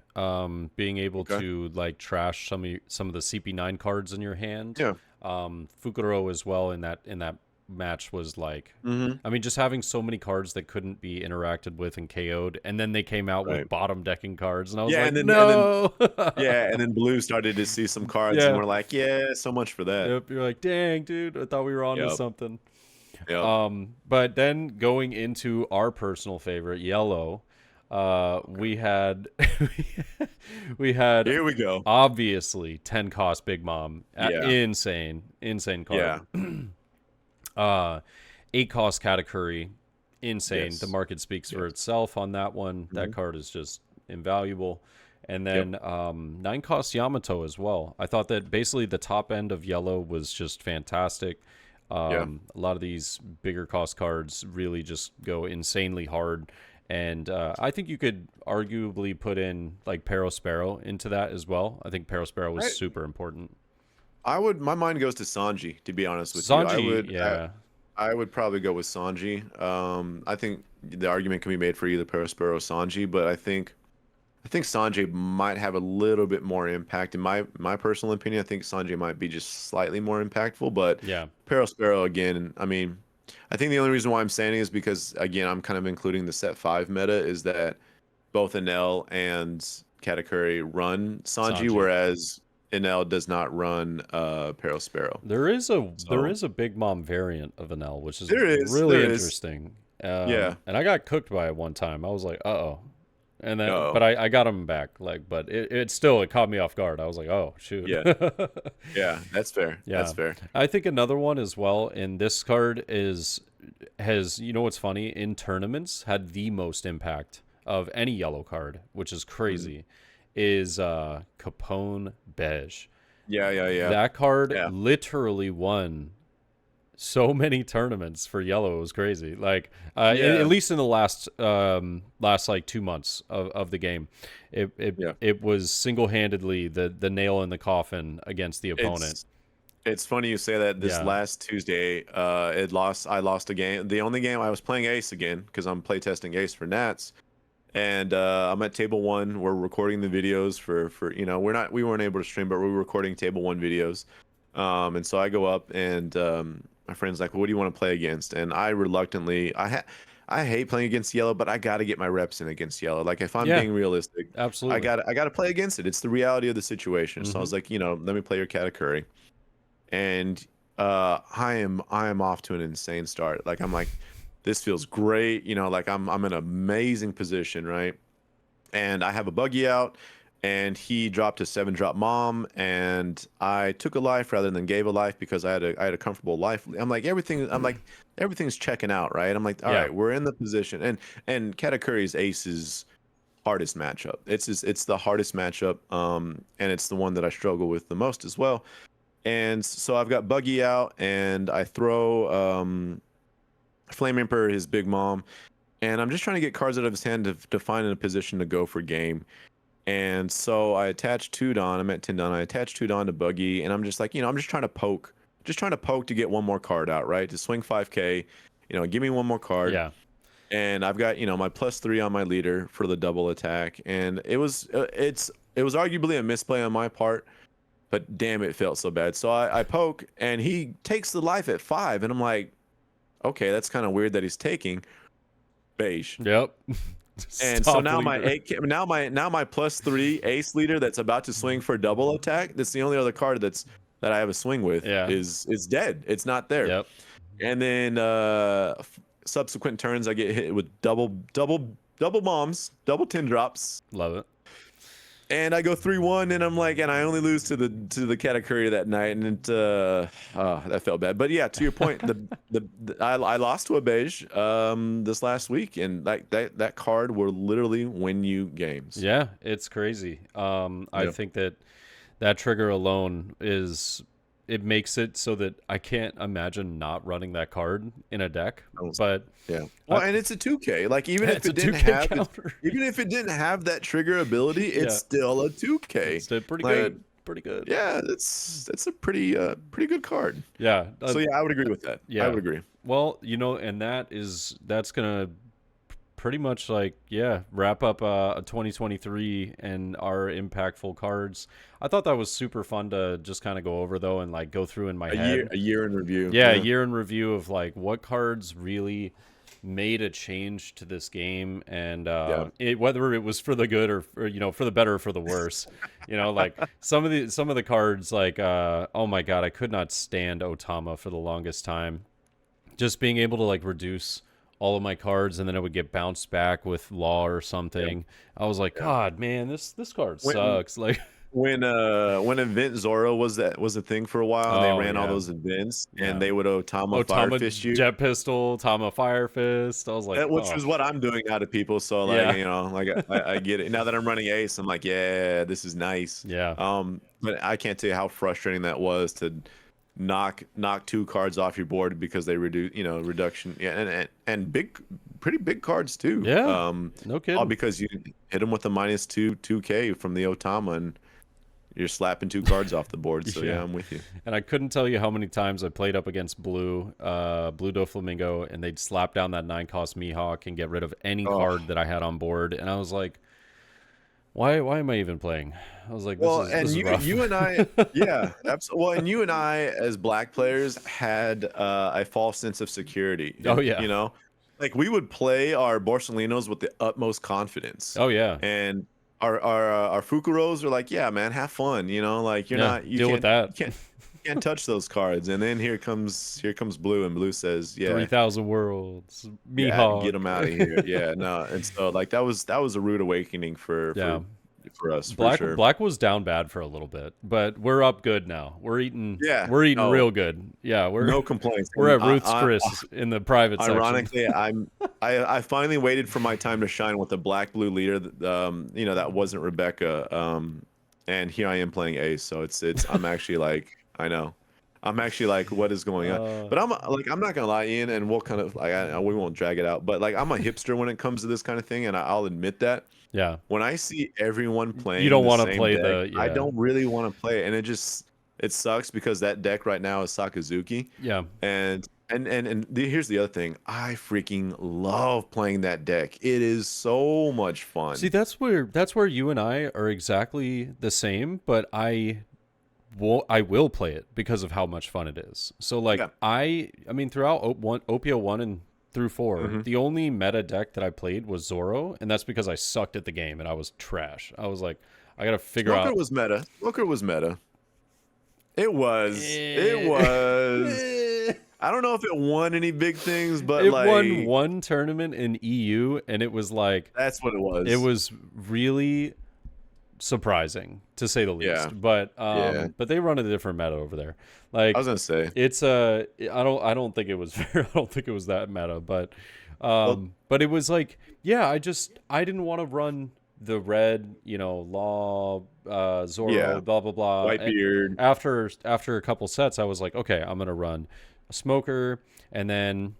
being able to like trash some of the CP9 cards in your hand. Yeah. Fukuro as well in that match was like, I mean, just having so many cards that couldn't be interacted with and KO'd, and then they came out with bottom decking cards, and I was like, no. And then Blue started to see some cards, and we're like, yeah, so much for that. Yep, you're like, dang, dude, I thought we were onto something. Yep. But then going into our personal favorite, Yellow. We had Here we go. Obviously 10 cost Big Mom. Insane card. Yeah. 8 cost Katakuri. Insane. Yes. The market speaks for itself on that one. That card is just invaluable. And then 9 cost Yamato as well. I thought that basically the top end of Yellow was just fantastic. A lot of these bigger cost cards really just go insanely hard. And I think you could arguably put in like Perospero into that as well. I think Perospero was super important. My mind goes to Sanji, to be honest with you. I would probably go with Sanji. I think the argument can be made for either Perospero or Sanji, but I think Sanji might have a little bit more impact. In my personal opinion, I think Sanji might be just slightly more impactful, but Perospero again, I mean, I think the only reason why I'm saying it is because, again, I'm kind of including the set 5 meta is that both Enel and Katakuri run Sanji, whereas Enel does not run Perospero. There is a Big Mom variant of Enel, which is really interesting. And I got cooked by it one time. I was like, uh-oh. And then, but I got him back. Like, but it caught me off guard. I was like, oh shoot. Yeah, that's fair. Yeah, that's fair. I think another one as well. And this card has you know what's funny, in tournaments had the most impact of any yellow card, which is crazy. Is Capone Beige. Yeah. That card literally won so many tournaments for yellow. It was crazy. Like at least in the last like 2 months of the game, it was single-handedly the nail in the coffin against the opponent. It's funny you say that. This last Tuesday, I lost a game. The only game I was playing Ace again because I'm playtesting Ace for Nats, and I'm at table 1. We're recording the videos for we weren't able to stream, but we were recording table 1 videos. And so I go up and my friend's like, well, what do you want to play against? And I reluctantly, I hate playing against yellow, but I got to get my reps in against yellow. Like if I'm being realistic, absolutely, I got to play against it. It's the reality of the situation. So I was like, let me play your Katakuri. And I am off to an insane start. Like I'm like, this feels great. Like I'm in an amazing position, right? And I have a buggy out. And he dropped a 7-drop mom, and I took a life rather than gave a life because I had a comfortable life. I'm like everything's checking out, right? I'm like, all right, we're in the position, and Katakuri's Ace's hardest matchup. It's the hardest matchup, and it's the one that I struggle with the most as well. And so I've got Buggy out, and I throw Flame Emperor, his big mom, and I'm just trying to get cards out of his hand to find in a position to go for game. And so I attach Tudon. I'm at 10 Don. I attach Tudon to Buggy, and I'm just like, I'm just trying to poke. Just trying to poke to get one more card out, right? To swing 5K, give me one more card. Yeah. And I've got, my +3 on my leader for the double attack. And it was arguably a misplay on my part, but damn, it felt so bad. So I poke, and he takes the life at 5, and I'm like, okay, that's kind of weird that he's taking beige. Yep. And so now my +3 ace leader that's about to swing for double attack. That's the only other card that I have a swing with. Yeah. is dead. It's not there. Yep. And then subsequent turns I get hit with double bombs, double 10 drops. Love it. And I go 3-1, and I'm like, and I only lose to the Katakuri that night, and that felt bad. But yeah, to your point, I lost to a beige this last week, and like that card will literally win you games. Yeah, it's crazy. I think that trigger alone it makes it so that I can't imagine not running that card in a deck. But yeah, well, and it's a 2K. Like even if it didn't have that trigger ability, it's still a 2K. It's still pretty good. Pretty good. Yeah, it's a pretty good card. Yeah. So yeah, I would agree with that. Yeah, I would agree. Well, and that's gonna pretty much wrap up 2023 and our impactful cards. I thought that was super fun to just kind of go over though, and like go through in my head a year in review. Yeah, a year in review of like what cards really made a change to this game, and whether it was for the good or for the better or for the worse. Like some of the cards, like oh my god, I could not stand Otama for the longest time. Just being able to like reduce all of my cards, and then it would get bounced back with law or something. Yep. I was like, God, man, this card sucks. Like when Event Zoro was a thing for a while, and they ran all those events, and they would Otama Fire Fist you, Jet Pistol, Otama Fire Fist. I was like, which is what I'm doing out of people. So like, I get it. Now that I'm running Ace, I'm like, yeah, this is nice. Yeah. But I can't tell you how frustrating that was to knock 2 cards off your board because they reduce reduction and pretty big cards too. No kidding. All because you hit them with a -2K from the Otama, and you're slapping 2 cards off the board. So yeah, I'm with you. And I couldn't tell you how many times I played up against Blue Doflamingo, and they'd slap down that 9-cost Mihawk and get rid of any card that I had on board, and I was like, why am I even playing? I was like, this is rough. You and I, yeah, absolutely. Well, and you and I, as black players, had a false sense of security. Oh yeah, like we would play our Borsalinos with the utmost confidence. Oh yeah, and our Fukuros are like, yeah, man, have fun. Like you deal with that. You can't touch those cards. And then here comes Blue, and Blue says, yeah, 3,000 worlds, Mihawk, get them out of here. Yeah, no, and so like that was a rude awakening for us. Black was down bad for a little bit, but we're up good now. We're eating real good. Yeah, we're no complaints. We're at Ruth's Chris in the private section. Ironically, I finally waited for my time to shine with a black-blue leader that wasn't Rebecca, and here I am playing Ace. So I'm actually like, I know. I'm actually like, what is going on? But I'm not gonna lie, Ian, and we'll kind of we won't drag it out. But like, I'm a hipster when it comes to this kind of thing, and I'll admit that. Yeah. When I see everyone playing, you don't want to play deck, I don't really want to play it, and it sucks because that deck right now is Sakazuki. Yeah. And here's the other thing. I freaking love playing that deck. It is so much fun. See, that's where you and I are exactly the same, but I will play it because of how much fun it is. So like I mean throughout OPO 1 and through 4, the only meta deck that I played was Zoro, and that's because I sucked at the game and I was trash. I was like, I gotta figure out. Smoker was meta. It was. I don't know if it won any big things, but it won one tournament in EU, and it was like, that's what it was. It was really surprising, to say the least. But they run a different meta over there. Like I was gonna say, it's I don't think it was I don't think it was that meta, but but it was like, I didn't want to run the red, Law, Yeah, Zoro, blah blah blah. And Whitebeard. after a couple sets, I was like, okay, I'm gonna run a smoker, and then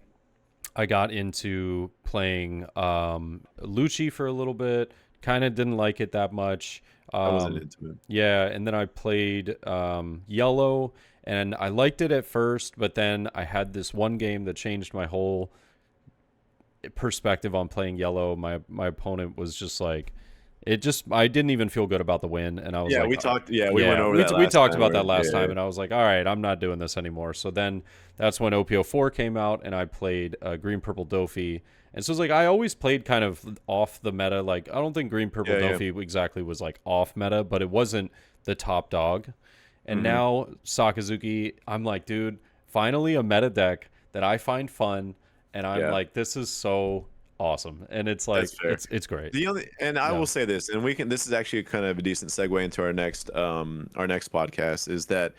I got into playing Lucci for a little bit. Kind of didn't like it that much. I wasn't Um, into it. yeah, and then I played Yellow, and I liked it at first, but then I had this one game that changed my whole perspective on playing Yellow. My opponent was just like, I didn't even feel good about the win, and I was Yeah, like, we talked. Yeah, we went yeah, over that we last talked time. about that Where, last time, yeah, and I was like, all right, I'm not doing this anymore. So then that's when OPO4 came out, and I played Green Purple Dofi. And so it's like I always played kind of off the meta. Like I don't think Green Purple yeah. Dofi exactly was like off meta, but it wasn't the top dog. And Hmm. now Sakazuki, I'm like, dude, finally a meta deck that I find fun, and I'm Yeah, like, this is so awesome, and it's like that's fair. it's great. The only, and I Yeah. will say this, and we can. This is actually kind of a decent segue into our next podcast. Is that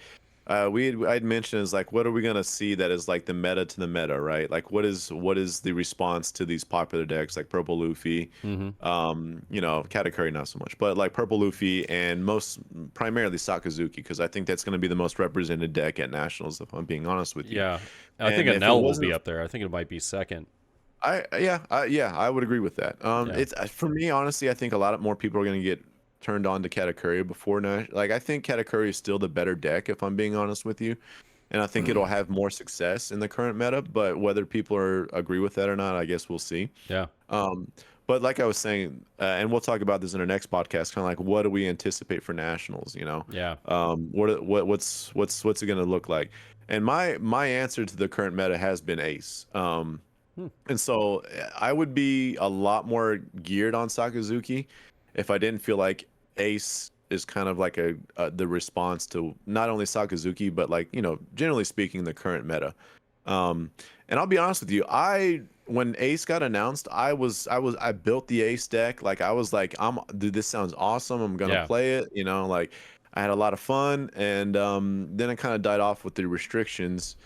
I'd mentioned is like, what are we gonna see that is like the meta to the meta, right? Like, what is the response to these popular decks like Purple Luffy, Mm-hmm. Katakuri not so much, but like Purple Luffy and most primarily Sakazuki, because I think that's gonna be the most represented deck at Nationals, if I'm being honest with you. Yeah, I think And a if it Nell will be wasn't up there. I think it might be second. I would agree with that. Yeah. It's for me honestly. I think a lot more people are going to get turned on to Katakuri before now. Like I think Katakuri is still the better deck, if I'm being honest with you, and I think it'll have more success in the current meta. But whether people agree with that or not, I guess we'll see. Yeah. Um, but like I was saying, and we'll talk about this in our next podcast. Kind of like, what do we anticipate for nationals? Yeah. What's it going to look like? And my answer to the current meta has been Ace. Hmm. And so I would be a lot more geared on Sakazuki if I didn't feel like Ace is kind of like the response to not only Sakazuki but like generally speaking the current meta. And I'll be honest with you, when Ace got announced, I built the Ace deck. Like I was like, dude, this sounds awesome. I'm gonna Yeah. play it. Like I had a lot of fun, and then it kind of died off with the restrictions.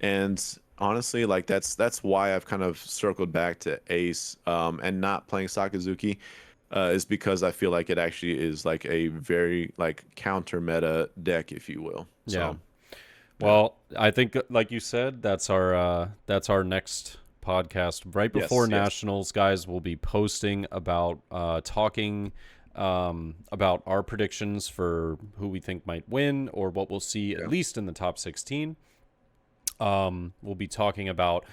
And honestly, like that's why I've kind of circled back to Ace, and not playing Sakazuki, is because I feel like it actually is like a very like counter meta deck, if you will. Yeah. So Well, I think, like you said, that's our next podcast right before yes. nationals. Guys, we'll be posting about talking about our predictions for who we think might win or what we'll see at least in the top 16. We'll be talking about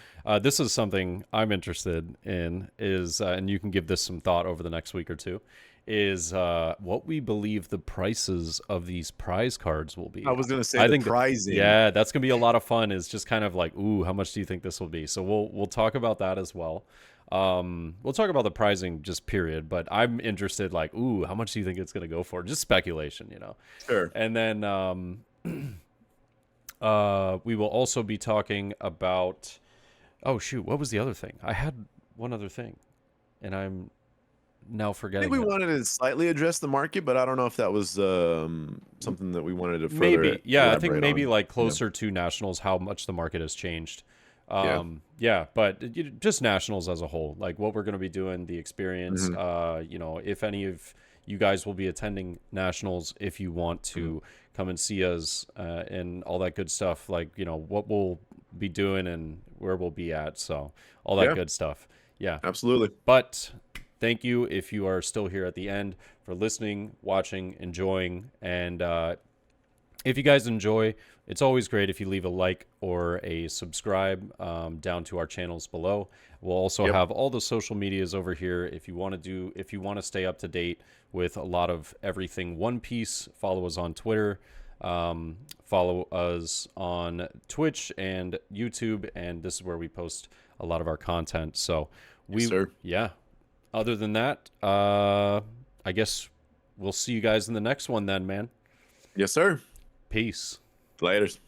this is something I'm interested in is and you can give this some thought over the next week or two, is what we believe the prices of these prize cards will be. I was gonna say I the think pricing. yeah, that's gonna be a lot of fun. Is just kind of like, ooh, how much do you think this will be? So we'll talk about that as well. We'll talk about the pricing just period, but I'm interested like, ooh, how much do you think it's gonna go for? Just speculation, Sure. And then we will also be talking about. Oh shoot! What was the other thing? I had one other thing, and I'm now I forgetting. think we it. wanted to slightly address the market, but I don't know if that was something that we wanted to further Maybe, yeah. I think elaborate maybe on. like closer to nationals, how much the market has changed. Yeah. Yeah, but just nationals as a whole, like what we're going to be doing, the experience. Mhm. If any of you guys will be attending nationals, if you want to come and see us and all that good stuff, like what we'll be doing and where we'll be at, so all that Yeah. good stuff. Yeah, Absolutely. but thank you if you are still here at the end for listening, watching, enjoying, and if you guys enjoy, it's always great if you leave a like or a subscribe down to our channels below. We'll also have all the social medias over here if you want to stay up to date with a lot of everything One Piece. Follow us on Twitter, follow us on Twitch and YouTube, and this is where we post a lot of our content. So Yes, sir. yeah. Other than that, I guess we'll see you guys in the next one then, man. Yes, sir. Peace. Laters.